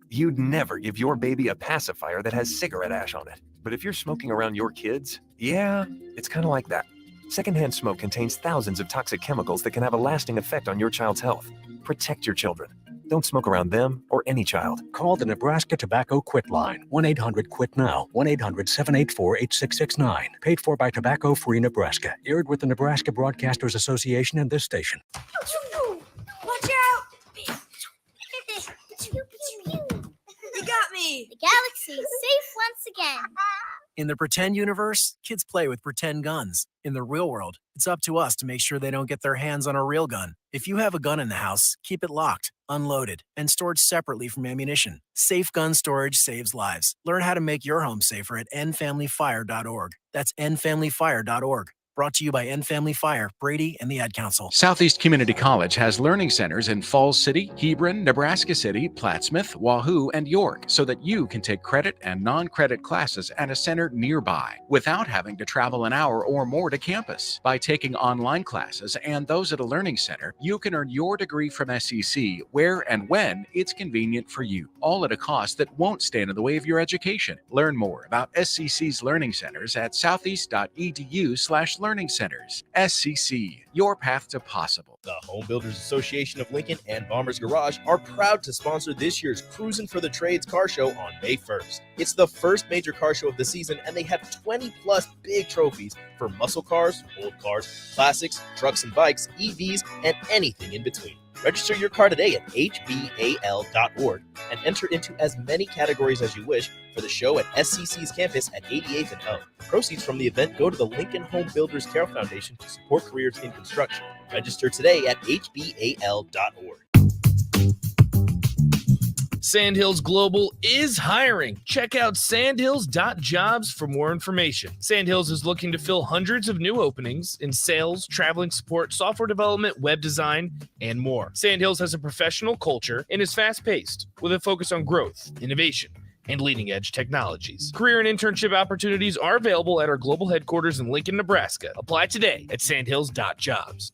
You'd never give your baby a pacifier that has cigarette ash on it. But if you're smoking around your kids, yeah, it's kind of like that. Secondhand smoke contains thousands of toxic chemicals that can have a lasting effect on your child's health. Protect your children. Don't smoke around them or any child. Call the Nebraska Tobacco Quit Line, 1-800-QUIT-NOW, 1-800-784-8669. Paid for by Tobacco Free Nebraska. Aired with the Nebraska Broadcasters Association and this station. Watch out! You got me! The galaxy is safe once again. In the pretend universe, kids play with pretend guns. In the real world, it's up to us to make sure they don't get their hands on a real gun. If you have a gun in the house, keep it locked, unloaded, and stored separately from ammunition. Safe gun storage saves lives. Learn how to make your home safer at endfamilyfire.org. That's endfamilyfire.org. Brought to you by End Family Fire, Brady, and the Ad Council. Southeast Community College has learning centers in Falls City, Hebron, Nebraska City, Plattsmouth, Wahoo, and York so that you can take credit and non-credit classes at a center nearby without having to travel an hour or more to campus. By taking online classes and those at a learning center, you can earn your degree from SEC where and when it's convenient for you, all at a cost that won't stand in the way of your education. Learn more about SCC's learning centers at southeast.edu/learning centers. SCC, your path to possible. The Home Builders Association of Lincoln and Bombers Garage are proud to sponsor this year's Cruisin' for the Trades car show on May 1st. It's the first major car show of the season, and they have 20 plus big trophies for muscle cars, old cars, classics, trucks and bikes, EVs, and anything in between. Register your car today at hbal.org and enter into as many categories as you wish for the show at SCC's campus at 88th and O. Proceeds from the event go to the Lincoln Home Builders Care Foundation to support careers in construction. Register today at hbal.org. Sandhills Global is hiring. Check out sandhills.jobs for more information. Sandhills is looking to fill hundreds of new openings in sales, traveling support, software development, web design, and more. Sandhills has a professional culture and is fast-paced with a focus on growth, innovation, and leading-edge technologies. Career and internship opportunities are available at our global headquarters in Lincoln, Nebraska. Apply today at sandhills.jobs.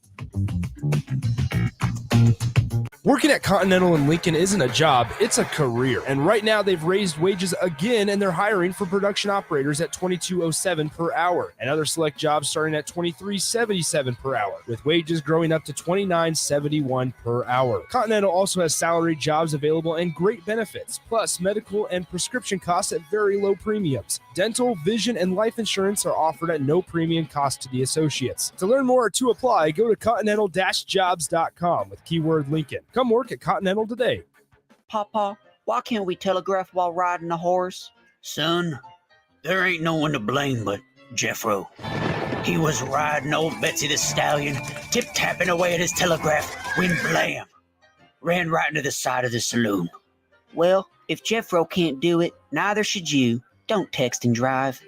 Working at Continental in Lincoln isn't a job, it's a career. And right now they've raised wages again and they're hiring for production operators at $22.07 per hour and other select jobs starting at $23.77 per hour, with wages growing up to $29.71 per hour. Continental also has salaried jobs available and great benefits, plus medical and prescription costs at very low premiums. Dental, vision, and life insurance are offered at no premium cost to the associates. To learn more or to apply, go to continental-jobs.com with keyword Lincoln. Come work at Continental today. Papa, why can't we telegraph while riding a horse? Son, there ain't no one to blame but Jeffro. He was riding old Betsy the Stallion, tip-tapping away at his telegraph, when blam, ran right into the side of the saloon. Well, if Jeffro can't do it, neither should you. Don't text and drive.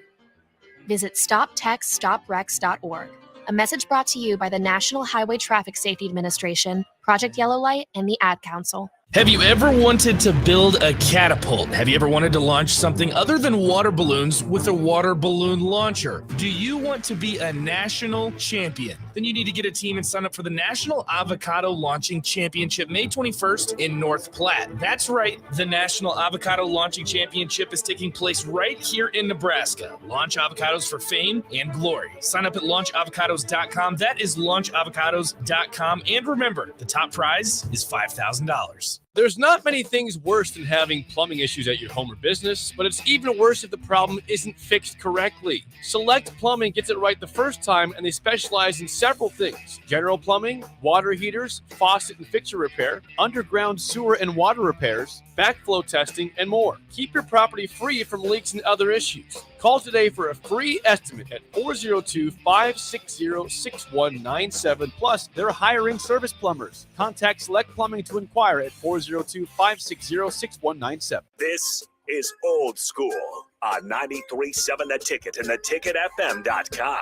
Visit StopTextStopWrecks.org. A message brought to you by the National Highway Traffic Safety Administration, Project Yellow Light, and the Ad Council. Have you ever wanted to build a catapult? Have you ever wanted to launch something other than water balloons with a water balloon launcher? Do you want to be a national champion? Then you need to get a team and sign up for the National Avocado Launching Championship, May 21st in North Platte. That's right, the National Avocado Launching Championship is taking place right here in Nebraska. Launch avocados for fame and glory. Sign up at launchavocados.com. That is launchavocados.com. And remember, the top prize is $5,000. There's not many things worse than having plumbing issues at your home or business, but it's even worse if the problem isn't fixed correctly. Select Plumbing gets it right the first time, and they specialize in several things: general plumbing, water heaters, faucet and fixture repair, underground sewer and water repairs, backflow testing, and more. Keep your property free from leaks and other issues. Call today for a free estimate at 402-560-6197. Plus, they're hiring service plumbers. Contact Select Plumbing to inquire at 402-560-6197. This is Old School on 93.7 The Ticket and theticketfm.com.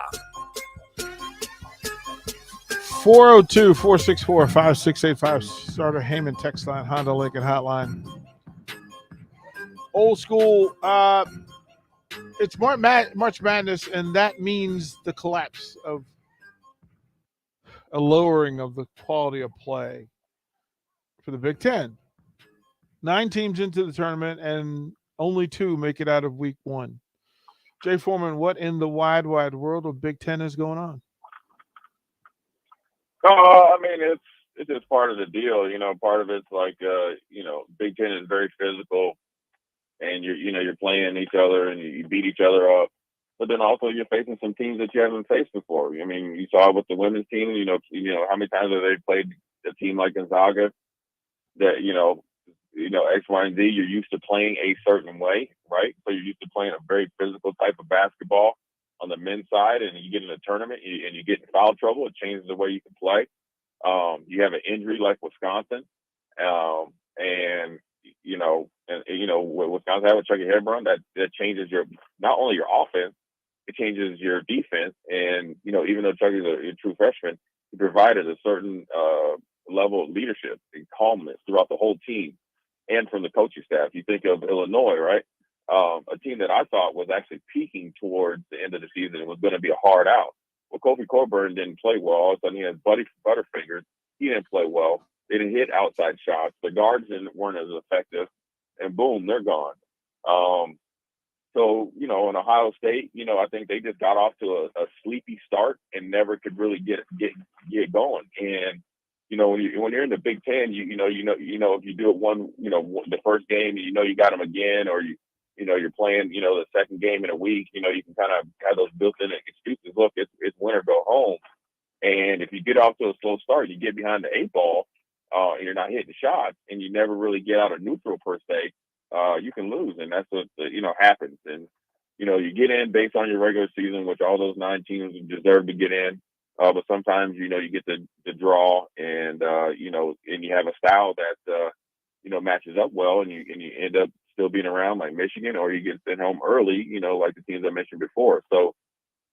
402-464-5685. Starter Heyman text line, Honda Lincoln hotline. Old School. It's March Madness, and that means the collapse of a lowering of the quality of play for the Big Ten. 9 teams into the tournament, and only 2 make it out of week 1. Jay Foreman, what in the wide world of Big Ten is going on? I mean, it's just part of the deal. You know, part of it's like, Big Ten is very physical, and you're playing each other and you beat each other up. But then also you're facing some teams that you haven't faced before. I mean, you saw it with the women's team. You know how many times have they played a team like Gonzaga that X, Y, and Z. You're used to playing a certain way, right? So you're used to playing a very physical type of basketball on the men's side, and you get in a tournament and you get in foul trouble. It changes the way you can play. You have an injury like Wisconsin, with Wisconsin having Chucky Hepburn, that changes not only your offense, it changes your defense. And, you know, even though Chuck is a true freshman, he provided a certain level of leadership and calmness throughout the whole team and from the coaching staff. You think of Illinois, right? A team that I thought was actually peaking towards the end of the season and was going to be a hard out. Well, Kofi Cockburn didn't play well. All of a sudden, he had Butterfingers. He didn't play well. They didn't hit outside shots. The guards weren't as effective. And boom, they're gone. So, you know, in Ohio State, you know, I think they just got off to a sleepy start and never could really get going. And, you know, when you're in the Big Ten, you know, if you do it the first game, you know, you got them again, or you know, you're playing, you know, the second game in a week, you know, you can kind of have those built-in excuses. Look, it's win or go home. And if you get off to a slow start, you get behind the 8 ball, and you're not hitting shots, and you never really get out of neutral per se, you can lose. And that's what, you know, happens. And, you know, you get in based on your regular season, which all those 9 teams deserve to get in. But sometimes, you know, you get the draw, and, you know, and you have a style that, you know, matches up well, and you end up still being around like Michigan, or you get sent home early, you know, like the teams I mentioned before. So,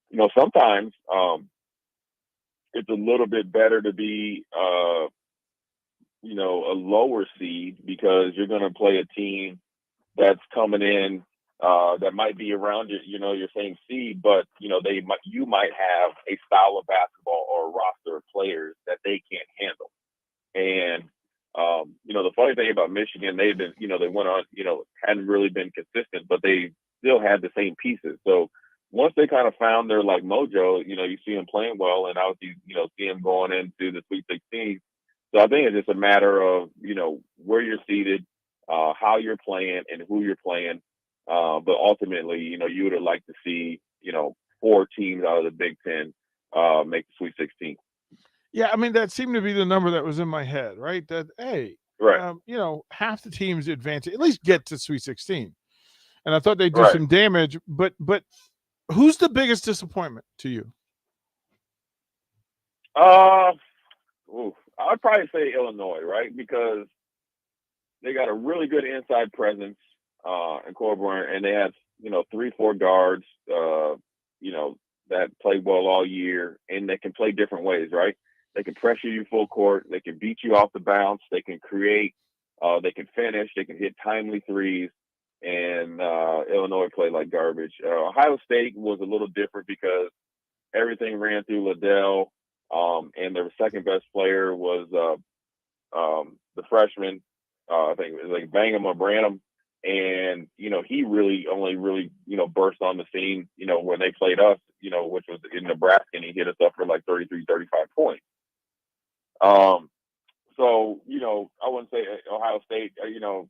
you know, sometimes it's a little bit better to be, you know, a lower seed, because you're going to play a team that's coming in that might be around your same seed, but, you know, you might have a style of basketball or a roster of players that they can't handle. And, you know, the funny thing about Michigan, they've been, you know, they went on, you know, hadn't really been consistent, but they still had the same pieces. So once they kind of found their like mojo, you know, you see them playing well, and obviously, you know, see them going into the Sweet 16. So I think it's just a matter of, you know, where you're seated, how you're playing, and who you're playing. But ultimately, you know, you would have liked to see, you know, 4 teams out of the Big Ten make the Sweet 16. Yeah, I mean, that seemed to be the number that was in my head, right? That, hey, right. You know, half the teams advance, at least get to Sweet 16. And I thought they'd do Right. some damage, but who's the biggest disappointment to you? I'd probably say Illinois, right? Because they got a really good inside presence in Cockburn, and they have, you know, 3-4 guards, you know, that play well all year, and they can play different ways, right? They can pressure you full court. They can beat you off the bounce. They can create. They can finish. They can hit timely threes. And Illinois played like garbage. Ohio State was a little different because everything ran through Liddell, and their second best player was the freshman. I think it was like Bangam or Branham. And, you know, he only really, you know, burst on the scene, you know, when they played us, you know, which was in Nebraska, and he hit us up for like 33, 35 points. So, you know, I wouldn't say Ohio State, you know,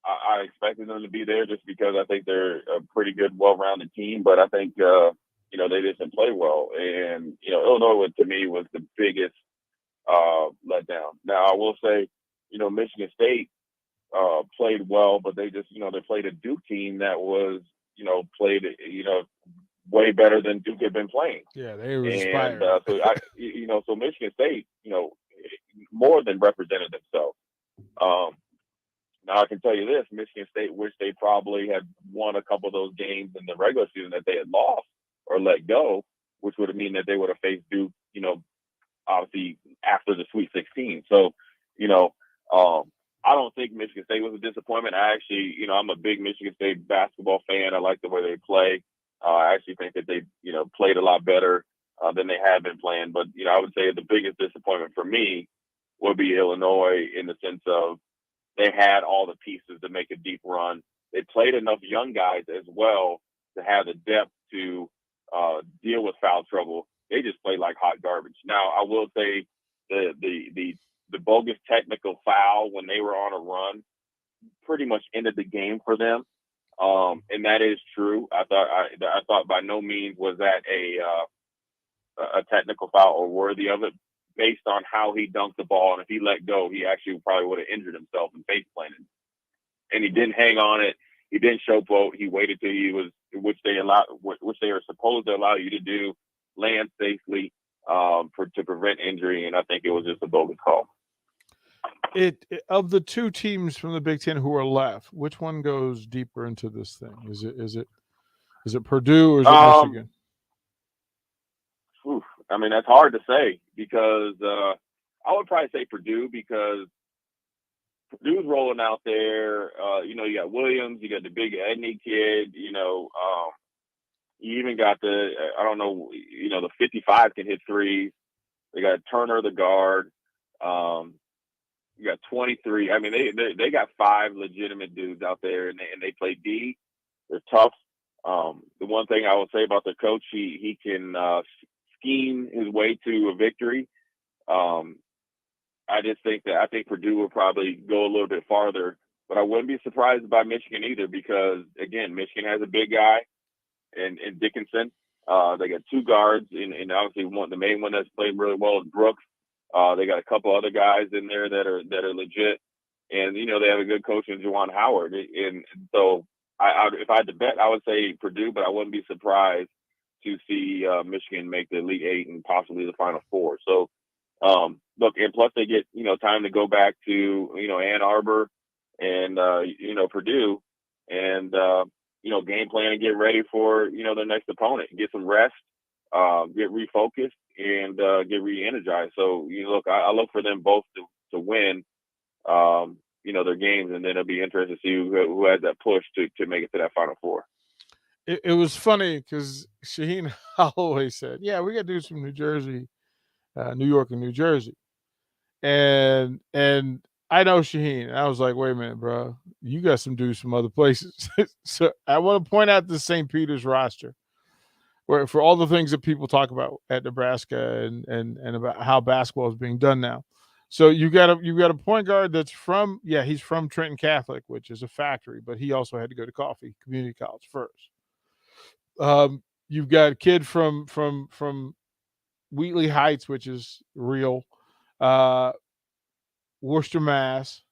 I expected them to be there just because I think they're a pretty good, well-rounded team, but I think, you know, they didn't play well. And, you know, Illinois, to me, was the biggest letdown. Now, I will say, you know, Michigan State played well, but they just, you know, they played a Duke team that was, you know, played, you know, way better than Duke had been playing. Yeah, they were And inspired. you know, so Michigan State, you know, more than represented themselves. Now I can tell you this: Michigan State wished they probably had won a couple of those games in the regular season that they had lost or let go, which would have mean that they would have faced Duke, you know, obviously after the Sweet 16. So, you know, I don't think Michigan State was a disappointment. I actually, you know, I'm a big Michigan State basketball fan. I like the way they play. I actually think that they, you know, played a lot better than they had been playing. But, you know, I would say the biggest disappointment for me would be Illinois, in the sense of they had all the pieces to make a deep run. They played enough young guys as well to have the depth to deal with foul trouble. They just played like hot garbage. Now, I will say the bogus technical foul when they were on a run pretty much ended the game for them. And that is true. I thought by no means was that a technical foul or worthy of it, based on how he dunked the ball. And if he let go, he actually probably would have injured himself and face planted. And he didn't hang on it. He didn't showboat. He waited till he was, which they are supposed to allow you to do, land safely to prevent injury. And I think it was just a bogus call. Of the 2 teams from the Big Ten who are left, which one goes deeper into this thing? Is it Purdue or is it Michigan? I mean, that's hard to say because I would probably say Purdue because Purdue's rolling out there. You know, you got Williams, you got the big Edney kid, you know, you even got the, I don't know, you know, the 55 can hit threes. They got Turner, the guard. You got 23. I mean, they got 5 legitimate dudes out there, and they play D. They're tough. The one thing I will say about the coach, he can scheme his way to a victory. I just think I think Purdue will probably go a little bit farther, but I wouldn't be surprised by Michigan either because, again, Michigan has a big guy in Dickinson. They got 2 guards, and obviously the main one that's played really well is Brooks. They got a couple other guys in there that are legit, and you know they have a good coach in Juwan Howard. And so, if I had to bet, I would say Purdue, but I wouldn't be surprised to see Michigan make the Elite 8 and possibly the Final 4. So, look, and plus they get time to go back to Ann Arbor and Purdue, and game plan and get ready for their next opponent, get some rest, get refocused, and get re-energized. So look, I look for them both to win their games, and then it'll be interesting to see who has that push to make it to that Final 4. It was funny because Shaheen Holloway said, yeah, we got dudes from New Jersey, New York and New Jersey. And I know Shaheen. And I was like, wait a minute, bro. You got some dudes from other places. So I want to point out the St. Peter's roster, where for all the things that people talk about at Nebraska and about how basketball is being done now. So you got a point guard that's he's from Trenton Catholic, which is a factory, but he also had to go to Coffee Community College first. You've got a kid from Wheatley Heights, which is real, Worcester, Mass,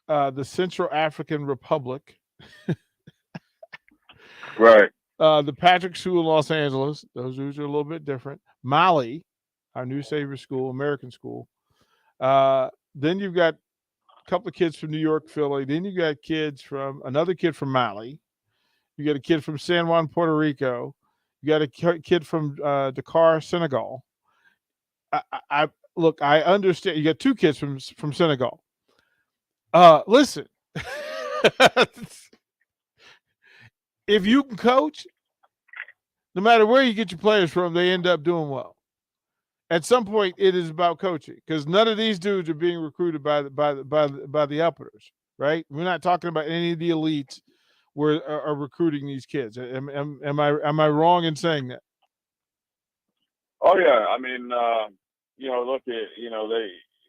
the Central African Republic, right? The Patrick School in Los Angeles. Those dudes are a little bit different. Mali, our New Savior School, American school. Then you've got a couple of kids from New York, Philly. Then you got another kid from Mali. You got a kid from San Juan, Puerto Rico. You got a kid from Dakar, Senegal. Look, I understand. You got 2 kids from Senegal. Listen, if you can coach, no matter where you get your players from, they end up doing well. At some point, it is about coaching because none of these dudes are being recruited by the uppers, right? We're not talking about any of the elites are recruiting these kids. Am I wrong in saying that? Oh yeah, I mean, look at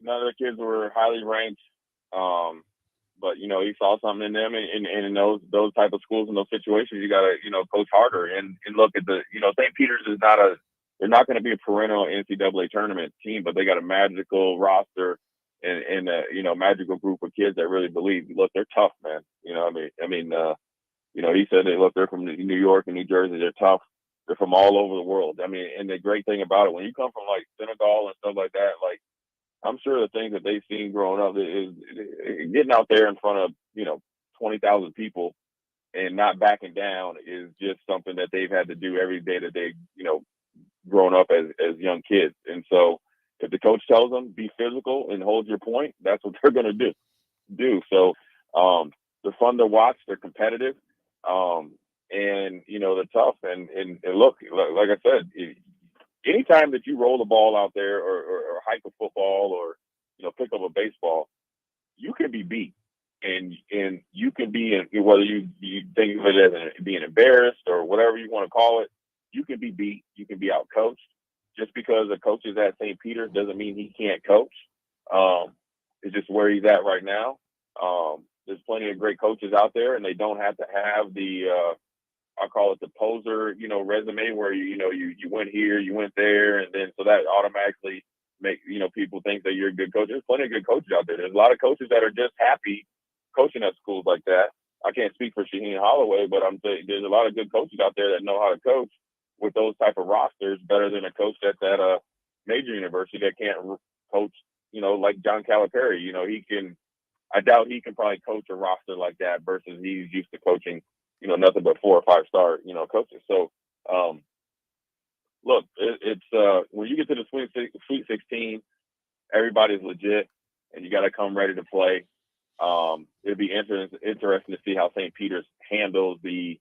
none of the kids were highly ranked, but he saw something in them, and in those type of schools in those situations, you got to coach harder and look at the St. Peter's is they're not going to be a perennial NCAA tournament team, but they got a magical roster and a magical group of kids that really believe. Look, they're tough, man. He said they're from New York and New Jersey. They're tough. They're from all over the world. I mean, and the great thing about it, when you come from like Senegal and stuff like that, like I'm sure the things that they've seen growing up is getting out there in front of 20,000 people and not backing down is just something that they've had to do every day that they grown up as young kids. And so if the coach tells them be physical and hold your point, that's what they're going to do. So they're fun to watch. They're competitive. And they're tough. And look, like I said, anytime that you roll the ball out there or hike a football or pick up a baseball, you can be beat, and you can be whether you think of it as being embarrassed or whatever you want to call it, you can be beat, you can be out coached. Just because a coach is at St. Peter's doesn't mean he can't coach. It's just where he's at right now. There's plenty of great coaches out there, and they don't have to have the I call it the poser, resume where you went here, you went there, and then so that automatically make people think that you're a good coach. There's plenty of good coaches out there. There's a lot of coaches that are just happy coaching at schools like that. I can't speak for Shaheen Holloway, but I'm saying there's a lot of good coaches out there that know how to coach with those type of rosters better than a coach that's at a major university that can't coach, like John Calipari. I doubt he can probably coach a roster like that versus he's used to coaching, nothing but 4 or 5 star, coaches. So look, it's when you get to the Sweet 16, everybody's legit, and you got to come ready to play. It'd be interesting to see how St. Peter's handles the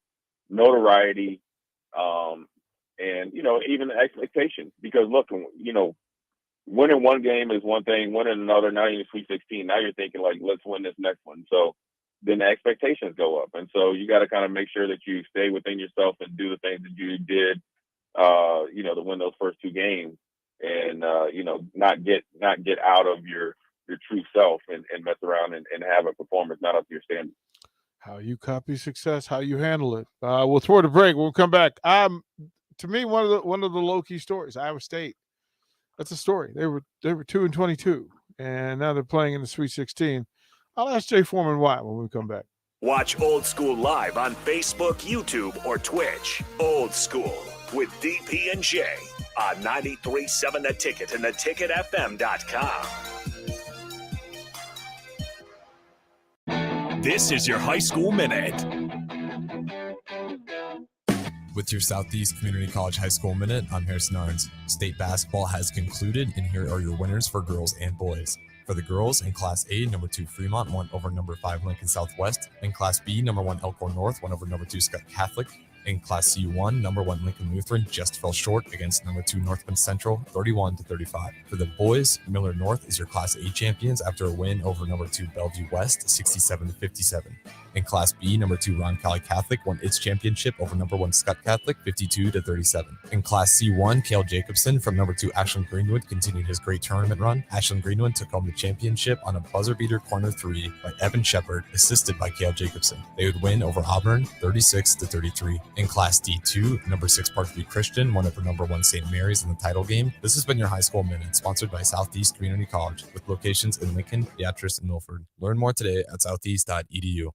notoriety, and even the expectations. Because look, winning one game is one thing, winning another. Now you're in Sweet 16. Now you're thinking like, let's win this next one. So then the expectations go up, and so you got to kind of make sure that you stay within yourself and do the things that you did, to win those first two games, and not get out of your true self and mess around and have a performance not up to your standards. How you copy success, how you handle it. We'll throw it a break. We'll come back. To me, one of the low key stories, Iowa State. That's a story. They were 2-22, and now they're playing in the Sweet 16. I'll ask Jay Foreman why when we come back. Watch Old School live on Facebook, YouTube, or Twitch. Old School with DP and J on 93.7 The Ticket and theticketfm.com. This is your High School Minute. With your Southeast Community College High School Minute, I'm Harrison Arns. State basketball has concluded, and here are your winners for girls and boys. For the girls, in Class A, number 2 Fremont won over number 5 Lincoln Southwest. In Class B, number 1 Elkhorn North won over number 2 Scott Catholic. In Class C1, number 1 Lincoln Lutheran just fell short against number 2 Northland Central, 31-35. For the boys, Miller North is your Class A champions after a win over number 2 Bellevue West, 67-57. In Class B, number 2 Roncalli Catholic won its championship over number 1 Scott Catholic, 52-37. In Class C1, Cale Jacobson from number 2 Ashland Greenwood continued his great tournament run. Ashland Greenwood took home the championship on a buzzer beater corner 3 by Evan Shepard, assisted by Cale Jacobson. They would win over Auburn, 36-33. In Class D2, number 6 Parkview Christian won over number 1 St. Mary's in the title game. This has been your High School Minute, sponsored by Southeast Community College, with locations in Lincoln, Beatrice, and Milford. Learn more today at southeast.edu.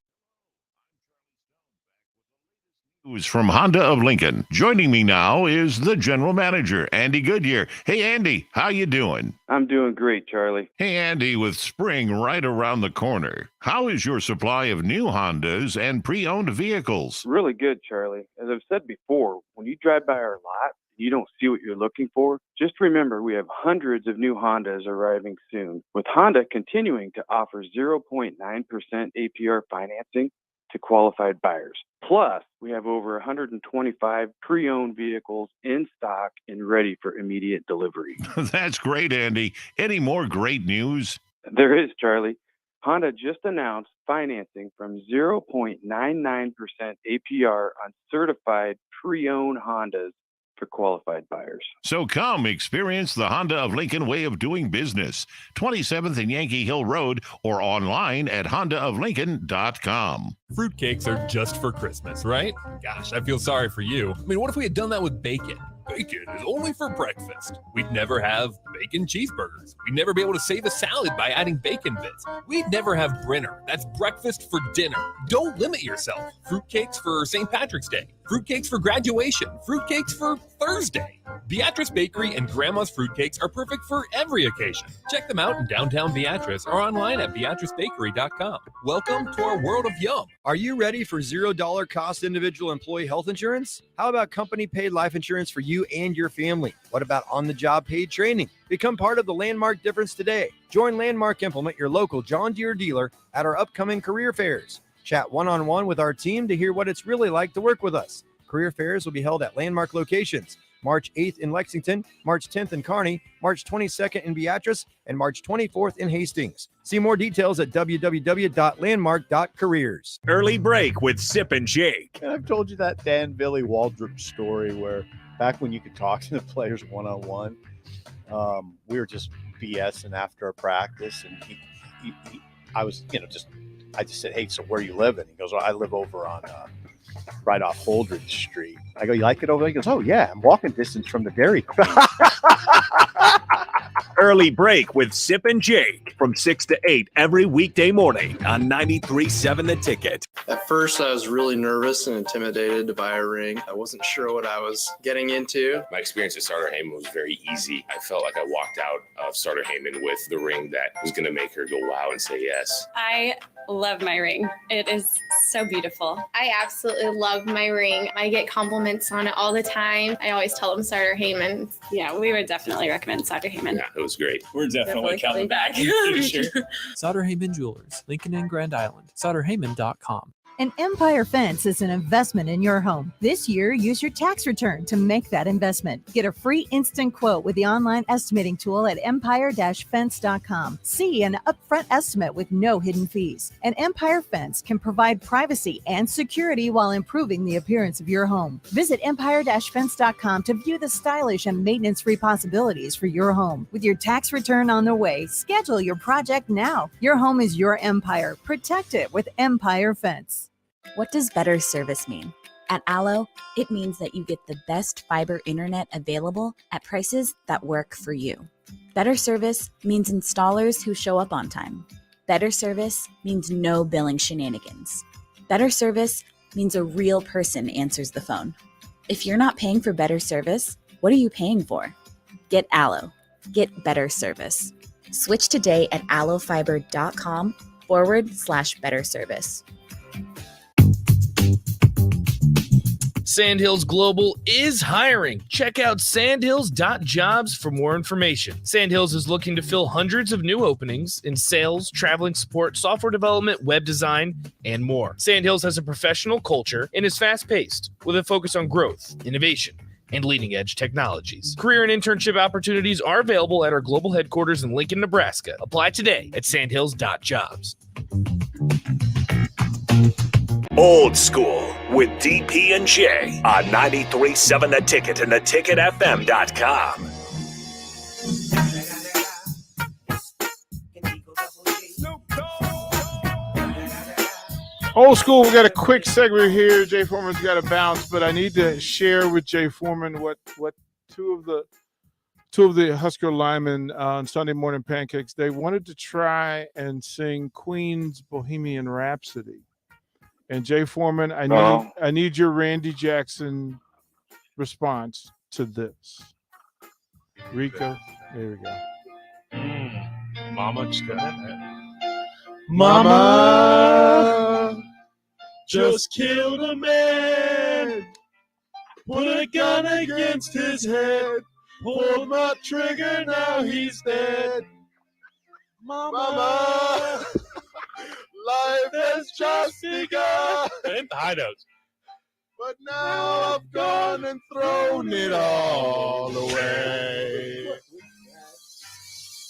News from Honda of Lincoln. Joining me now is the general manager, Andy Goodyear. Hey, Andy, how you doing? I'm doing great, Charlie. Hey, Andy, with spring right around the corner, how is your supply of new Hondas and pre-owned vehicles? Really good, Charlie. As I've said before, when you drive by our lot, you don't see what you're looking for, just remember we have hundreds of new Hondas arriving soon, with Honda continuing to offer 0.9% APR financing to qualified buyers. Plus, we have over 125 pre-owned vehicles in stock and ready for immediate delivery. That's great, Andy. Any more great news? There is, Charlie. Honda just announced financing from 0.99% APR on certified pre-owned Hondas for qualified buyers. So come experience the Honda of Lincoln way of doing business. 27th and Yankee Hill Road or online at hondaoflincoln.com. Fruitcakes are just for Christmas, right? Gosh, I feel sorry for you. I mean, what if we had done that with bacon? Bacon is only for breakfast. We'd never have bacon cheeseburgers. We'd never be able to save a salad by adding bacon bits. We'd never have Brinner. That's breakfast for dinner. Don't limit yourself. Fruitcakes for St. Patrick's Day. Fruitcakes for graduation. Fruitcakes for Thursday. Beatrice Bakery and Grandma's Fruitcakes are perfect for every occasion. Check them out in downtown Beatrice or online at beatricebakery.com. Welcome to our world of yum. Are you ready for $0 cost individual employee health insurance? How about company paid life insurance for you and your family? What about on-the-job paid training? Become part of the Landmark difference today. Join Landmark Implement, your local John Deere dealer, at our upcoming career fairs. Chat one-on-one with our team to hear what it's really like to work with us. Career fairs will be held at Landmark locations. March 8th in Lexington, March 10th in Kearney, March 22nd in Beatrice, and March 24th in Hastings. See more details at www.landmark.careers. Early break with Sip and Jake. And I've told you that Dan Billy Waldrop story where back when you could talk to the players one-on-one, we were just BSing after a practice, and I just said, hey, so where you living? He goes, well, I live over on right off Holdridge Street. I go, you like it over there? He goes, oh, yeah, I'm walking distance from the Dairy Queen. Early break with Sip and Jake from 6 to 8 every weekday morning on 93.7 The Ticket. At first, I was really nervous and intimidated to buy a ring. I wasn't sure what I was getting into. My experience at Starter Heyman was very easy. I felt like I walked out of Starter Heyman with the ring that was going to make her go wow and say yes. I love my ring. It is so beautiful. I absolutely love my ring. I get compliments on it all the time. I always tell them Sutter Heyman. Yeah, we would definitely recommend Sutter Heyman. Yeah, it was great. We're definitely coming back. For sure. Sutter Heyman Jewelers, Lincoln and Grand Island. SutterHeyman.com. An Empire Fence is an investment in your home. This year, use your tax return to make that investment. Get a free instant quote with the online estimating tool at empire-fence.com. See an upfront estimate with no hidden fees. An Empire Fence can provide privacy and security while improving the appearance of your home. Visit empire-fence.com to view the stylish and maintenance-free possibilities for your home. With your tax return on the way, schedule your project now. Your home is your empire. Protect it with Empire Fence. What does better service mean? At Allo, it means that you get the best fiber internet available at prices that work for you. Better service means installers who show up on time. Better service means no billing shenanigans. Better service means a real person answers the phone. If you're not paying for better service, what are you paying for? Get Allo. Get better service. Switch today at allofiber.com/better service. Sandhills Global is hiring. Check out sandhills.jobs for more information. Sandhills is looking to fill hundreds of new openings in sales, traveling support, software development, web design, and more. Sandhills has a professional culture and is fast-paced with a focus on growth, innovation, and leading-edge technologies. Career and internship opportunities are available at our global headquarters in Lincoln, Nebraska. Apply today at sandhills.jobs. Old School with DP and J on 93.7 The Ticket and theticketfm.com. Old School, we got a quick segment here. Jay Foreman's got to bounce, but I need to share with Jay Foreman what two of the Husker linemen on Sunday Morning Pancakes, they wanted to try and sing Queen's Bohemian Rhapsody. And Jay Foreman, I need your Randy Jackson response to this. Rico, there we go. Mama just got that. Mama just killed a man, put a gun against his head, pulled my trigger, now he's dead. Mama, life has just begun. And the high notes. But now I've gone and thrown it all away.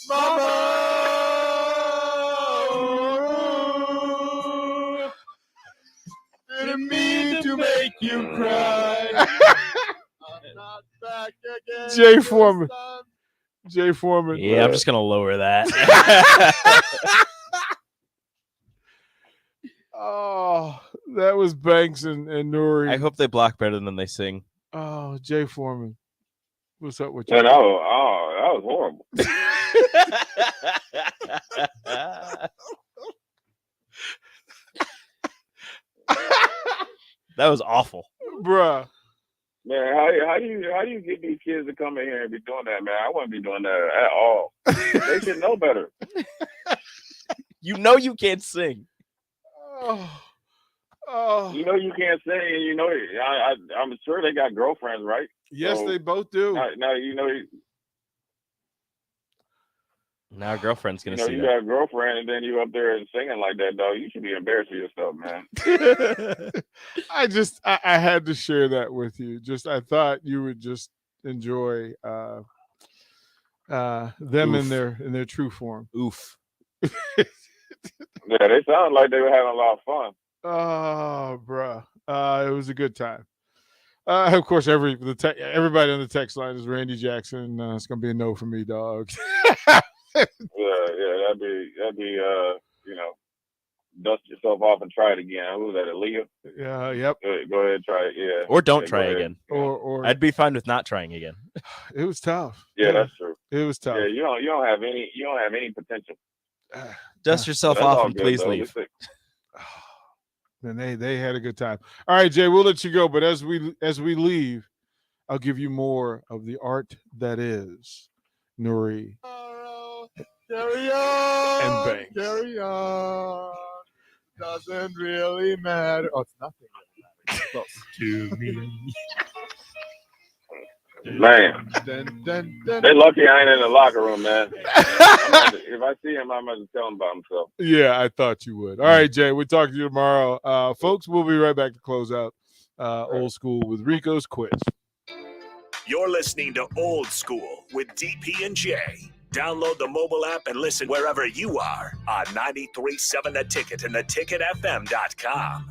Mama, didn't mean to make you cry. I'm not back again. Jay Foreman. Jay Foreman. Yeah, I'm just going to lower that. Oh, that was Banks and Nuri. I hope they block better than they sing. Oh, Jay Foreman. What's up with you? Yeah, that was horrible. That was awful. Bruh. Man, how do you get these kids to come in here and be doing that, man? I wouldn't be doing that at all. They should know better. You know you can't sing. Oh. You know you can't sing, and you know I'm sure they got girlfriends, right? Yes, So, they both do. Now you know Now our girlfriend's going to see you that. got a girlfriend, and then you up there and singing like that, dog. You should be embarrassed of yourself, man. I had to share that with you. I thought you would just enjoy them in their true form. Oof. Yeah, they sound like they were having a lot of fun. Oh, bruh. It was a good time. Of course, everybody on the text line is Randy Jackson. It's gonna be a no for me, dog. Yeah, that'd be dust yourself off and try it again. Who was that, Aaliyah? Yeah, yep. Go ahead, try it. Yeah. Or don't Yeah, try go ahead. again. Or I'd be fine with not trying again. It was tough. Yeah, that's true. It was tough. Yeah, you don't have any potential. Dust yourself That's off all and good, please though. leave. And they had a good time. All right, Jay, we'll let you go. But as we leave, I'll give you more of the art that is Nuri Carry on. and Banks. Carry on. doesn't really matter. Oh, it's nothing really matters to me. Man, they lucky I ain't in the locker room, man. If I see him, I might just tell him about himself. Yeah, I thought you would. All right, Jay, we'll talk to you tomorrow. Folks, we'll be right back to close out Old School with Rico's Quiz. You're listening to Old School with DP and J. Download the mobile app and listen wherever you are on 93.7 The Ticket and theticketfm.com.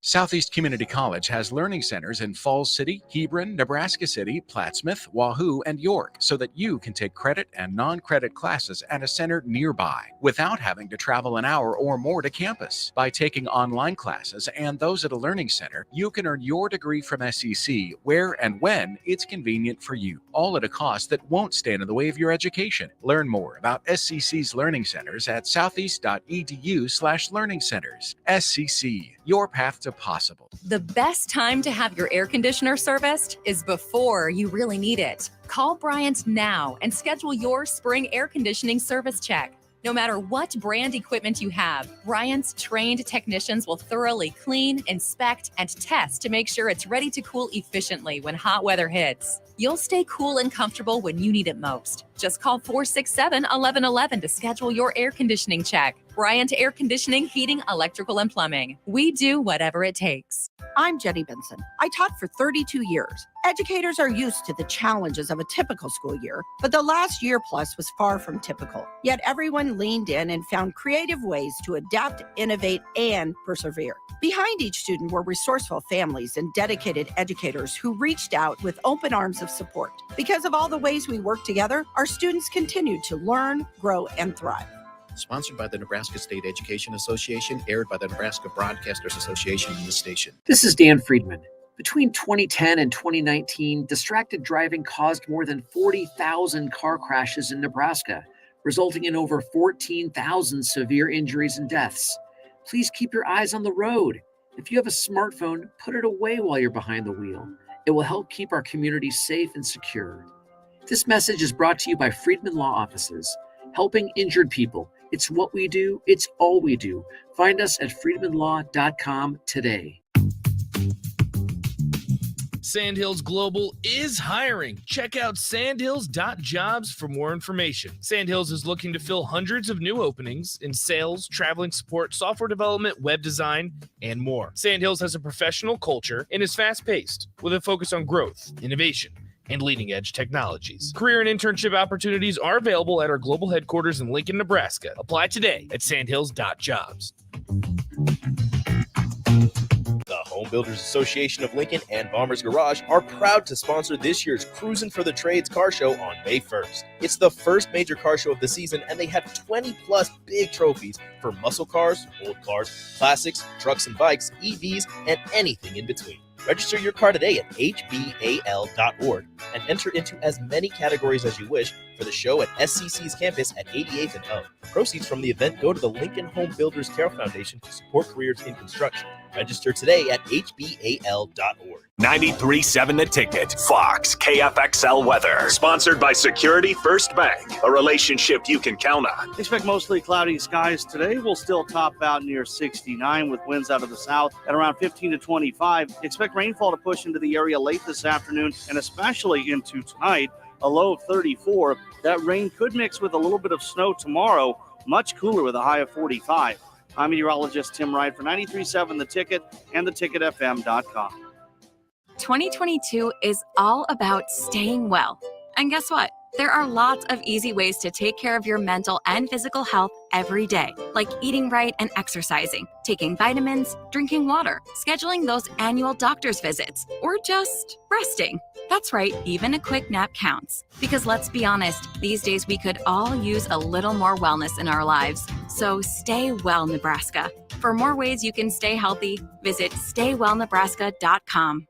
Southeast Community College has learning centers in Falls City, Hebron, Nebraska City, Plattsmouth, Wahoo, and York so that you can take credit and non-credit classes at a center nearby without having to travel an hour or more to campus. By taking online classes and those at a learning center, you can earn your degree from SEC where and when it's convenient for you, all at a cost that won't stand in the way of your education. Learn more about SCC's learning centers at southeast.edu/learning centers. SCC, your path to possible. The best time to have your air conditioner serviced is before you really need it. Call Bryant now and schedule your spring air conditioning service check. No matter what brand equipment you have, Bryant's trained technicians will thoroughly clean, inspect, and test to make sure it's ready to cool efficiently when hot weather hits. You'll stay cool and comfortable when you need it most. Just call 467-1111 to schedule your air conditioning check. Bryant Air Conditioning, Heating, Electrical, and Plumbing. We do whatever it takes. I'm Jenny Benson. I taught for 32 years. Educators are used to the challenges of a typical school year, but the last year plus was far from typical. Yet everyone leaned in and found creative ways to adapt, innovate, and persevere. Behind each student were resourceful families and dedicated educators who reached out with open arms of support. Because of all the ways we work together, our students continued to learn, grow, and thrive. Sponsored by the Nebraska State Education Association, aired by the Nebraska Broadcasters Association in the station. This is Dan Friedman. Between 2010 and 2019, distracted driving caused more than 40,000 car crashes in Nebraska, resulting in over 14,000 severe injuries and deaths. Please keep your eyes on the road. If you have a smartphone, put it away while you're behind the wheel. It will help keep our community safe and secure. This message is brought to you by Friedman Law Offices, helping injured people. It's what we do. It's all we do. Find us at friedmanlaw.com today. Sandhills Global is hiring. Check out sandhills.jobs for more information. Sandhills is looking to fill hundreds of new openings in sales, traveling support, software development, web design, and more. Sandhills has a professional culture and is fast-paced with a focus on growth, innovation, and leading-edge technologies. Career and internship opportunities are available at our global headquarters in Lincoln, Nebraska. Apply today at sandhills.jobs. The Home Builders Association of Lincoln and Bombers Garage are proud to sponsor this year's Cruisin' for the Trades car show on May 1st. It's the first major car show of the season, and they have 20-plus big trophies for muscle cars, old cars, classics, trucks and bikes, EVs, and anything in between. Register your car today at hbal.org and enter into as many categories as you wish for the show at SCC's campus at 88th and O. Proceeds from the event go to the Lincoln Home Builders Care Foundation to support careers in construction. Register today at hbal.org. 93.7 The Ticket. Fox KFXL weather. Sponsored by Security First Bank. A relationship you can count on. Expect mostly cloudy skies today. We'll still top out near 69 with winds out of the south at around 15 to 25. Expect rainfall to push into the area late this afternoon and especially into tonight. A low of 34. That rain could mix with a little bit of snow tomorrow. Much cooler with a high of 45. I'm meteorologist Tim Wright for 93.7 The Ticket and theticketfm.com. 2022 is all about staying well. And guess what? There are lots of easy ways to take care of your mental and physical health every day, like eating right and exercising, taking vitamins, drinking water, scheduling those annual doctor's visits, or just resting. That's right, even a quick nap counts. Because let's be honest, these days we could all use a little more wellness in our lives. So stay well, Nebraska. For more ways you can stay healthy, visit staywellnebraska.com.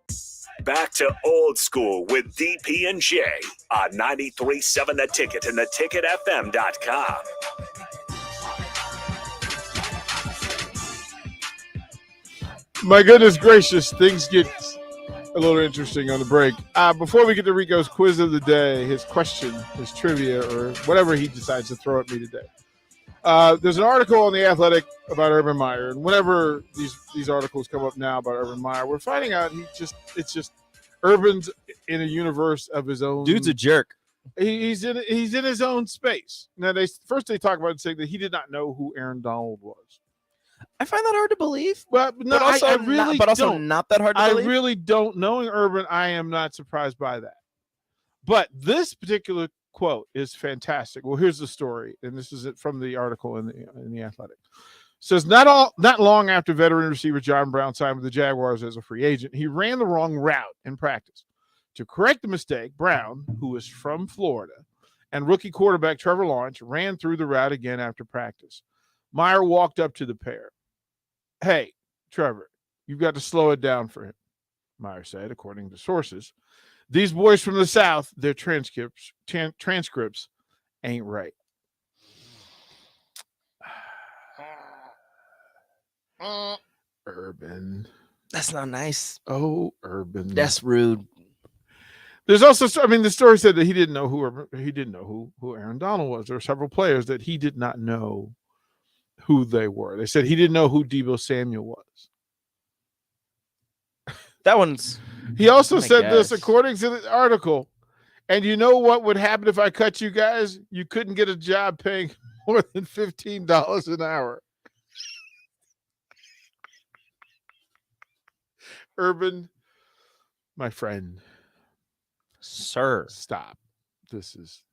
Back to Old School with DP and J on 93.7 The Ticket and theticketfm.com. My goodness gracious, things get a little interesting on the break. Before we get to Rico's quiz of the day, his question, his trivia, or whatever he decides to throw at me today. There's an article on The Athletic about Urban Meyer, and whenever these articles come up now about Urban Meyer, we're finding out it's just Urban's in a universe of his own. Dude's a jerk. He's in his own space. Now they talk about it saying that he did not know who Aaron Donald was. I find that hard to believe. But no, also I really don't. not that hard to believe. I really don't. Knowing Urban, I am not surprised by that. But this particular quote is fantastic. Well, here's the story, and this is it from the article in the Athletic. It says not long after veteran receiver John Brown signed with the Jaguars as a free agent, he ran the wrong route in practice. To correct the mistake, Brown, who is from Florida, and rookie quarterback Trevor Lawrence ran through the route again after practice. Meyer walked up to the pair. "Hey, Trevor, you've got to slow it down for him," Meyer said, according to sources. "These boys from the South, their transcripts ain't right." Urban. That's not nice. Oh, Urban. That's rude. There's also, the story said that he didn't know who Aaron Donald was. There were several players that he did not know who they were. They said he didn't know who Deebo Samuel was. That one's. He also said this, according to the article. "And you know what would happen if I cut you guys? You couldn't get a job paying more than $15 an hour." Urban, my friend. Sir. Stop. This is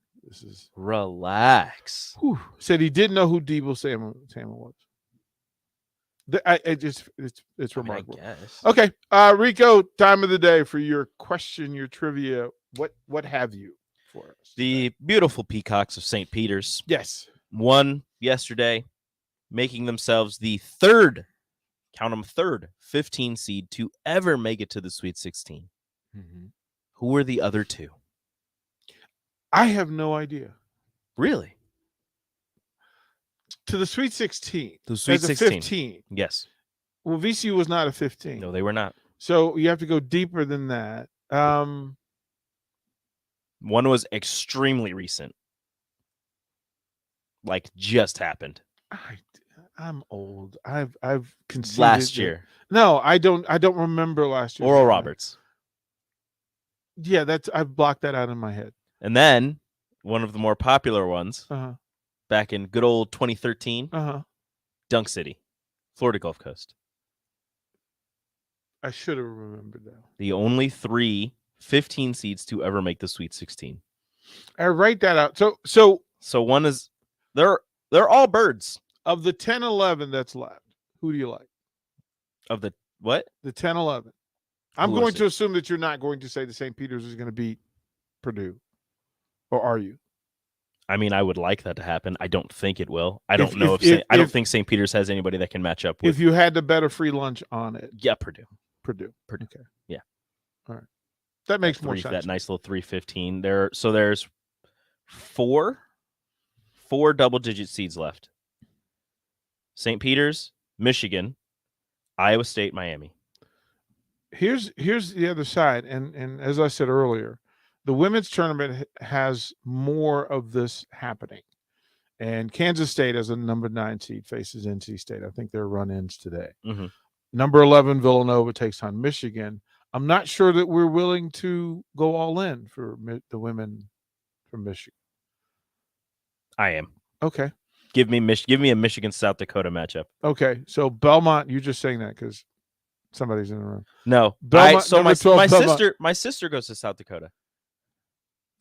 relax. Said he didn't know who Deebo Samuel was. It's remarkable. Okay, Rico, time of the day for your question, your trivia. What have you for us? The beautiful Peacocks of St. Peter's. Yes. Won yesterday, making themselves the third 15 seed to ever make it to the Sweet 16. Mm-hmm. Who were the other two? I have no idea. Really? To the Sweet 16. The Sweet as 16. 15. Yes. Well, VCU was not a 15. No, they were not. So you have to go deeper than that. One was extremely recent. Like just happened. I'm old. I've conceded last year. No, I don't remember last year. Oral Roberts. Yeah, I've blocked that out in my head. And then one of the more popular ones, Uh-huh. back in good old 2013, Uh-huh. Dunk City, Florida Gulf Coast. I should have remembered that. The only 15 seeds to ever make the Sweet 16. I write that out. So one is they're all birds. Of the 10-11 that's left, who do you like? Of the what? The 10-11. I'm Who going is to assume that you're not going to say the St. Peter's is going to beat Purdue. Or are you? I mean, I would like that to happen. I don't think it will. I don't know if I don't think St. Peter's has anybody that can match up with. If you had to bet a free lunch on it. Yeah, Purdue. Okay. Yeah. All right. That makes more sense. That nice little 315. There's four double-digit seeds left. St. Peter's, Michigan, Iowa State, Miami. Here's the other side, and as I said earlier, the women's tournament has more of this happening. And Kansas State, as a number 9 seed, faces NC State. I think they're run-ins today. Mm-hmm. Number 11, Villanova takes on Michigan. I'm not sure that we're willing to go all in for the women from Michigan. I am. Okay. Give me a Michigan South Dakota matchup. Okay, so Belmont, you're just saying that because somebody's in the room. No, Belmont, my 12, Belmont. my sister goes to South Dakota.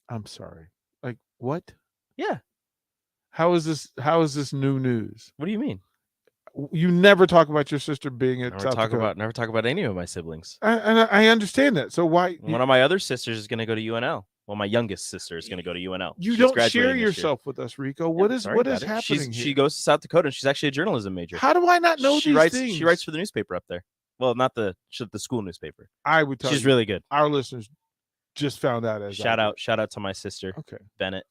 I'm sorry. Like what? Yeah. How is this new news? What do you mean? You never talk about your sister being at South Dakota. Never talk about any of my siblings. I understand that. So why? One of my other sisters is going to go to UNL. Well, my youngest sister is going to go to UNL. You She's don't graduating share this yourself with us, Rico. What is happening here? She goes to South Dakota and she's actually a journalism major. How do I not know these things? She writes for the newspaper up there. Well, not the school newspaper. I would tell she's you, really good. Our listeners just found out as shout out to my sister. Okay, Bennett.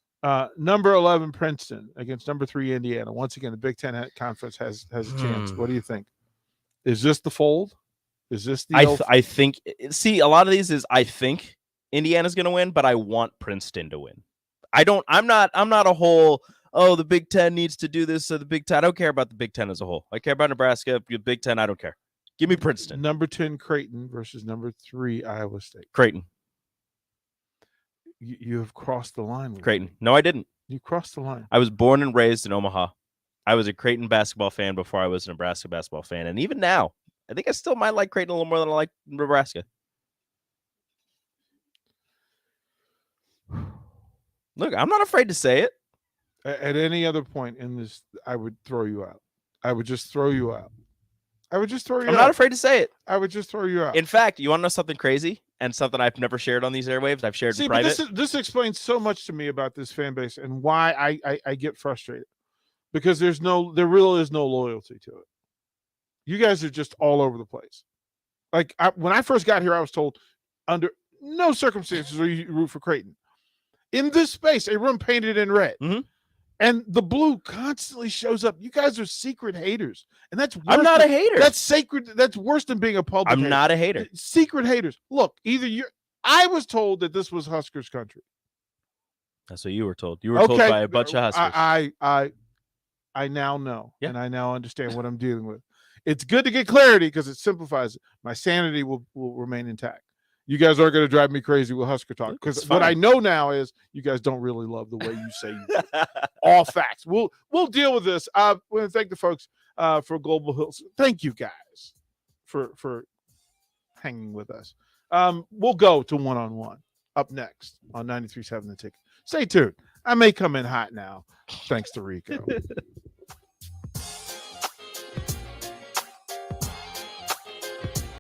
Number 11 Princeton against number 3 Indiana. Once again, the Big Ten Conference has a chance. What do you think? Is this the fold? Is this the? I think. See, a lot of these is I think Indiana's going to win, but I want Princeton to win. I'm not a whole oh, the Big Ten needs to do this. So the Big Ten. I don't care about the Big Ten as a whole. I care about Nebraska. The Big Ten, I don't care. Give me Princeton. Number 10 Creighton versus number 3 Iowa State. Creighton. You have crossed the line. With Creighton. me. No, I didn't. You crossed the line. I was born and raised in Omaha. I was a Creighton basketball fan before I was a Nebraska basketball fan. And even now, I think I still might like Creighton a little more than I like Nebraska. Look, I'm not afraid to say it. At any other point in this, I would throw you out. I would just throw you out. I'm not afraid to say it. I would just throw you out. In fact, you want to know something crazy and something I've never shared on these airwaves? I've shared in private. But this explains so much to me about this fan base and why I get frustrated, because there really is no loyalty to it. You guys are just all over the place. Like when I first got here, I was told under no circumstances will you root for Creighton. In this space, a room painted in red. Mm-hmm. And the blue constantly shows up. You guys are secret haters. And that's worse. I'm not a hater. That's sacred. That's worse than being a public I'm hater. not a hater. Secret haters. Look, I was told that this was Huskers country. That's what you were told. You were told by a bunch of Huskers. I now know. Yeah. And I now understand what I'm dealing with. It's good to get clarity because it simplifies it. My sanity will remain intact. You guys aren't going to drive me crazy with Husker talk, because what I know now is you guys don't really love the way you say you do. All facts. We'll deal with this. I want to thank the folks for Global Hills. Thank you guys for hanging with us. We'll go to one-on-one up next on 93.7 The Ticket. Stay tuned. I may come in hot now, thanks to Rico.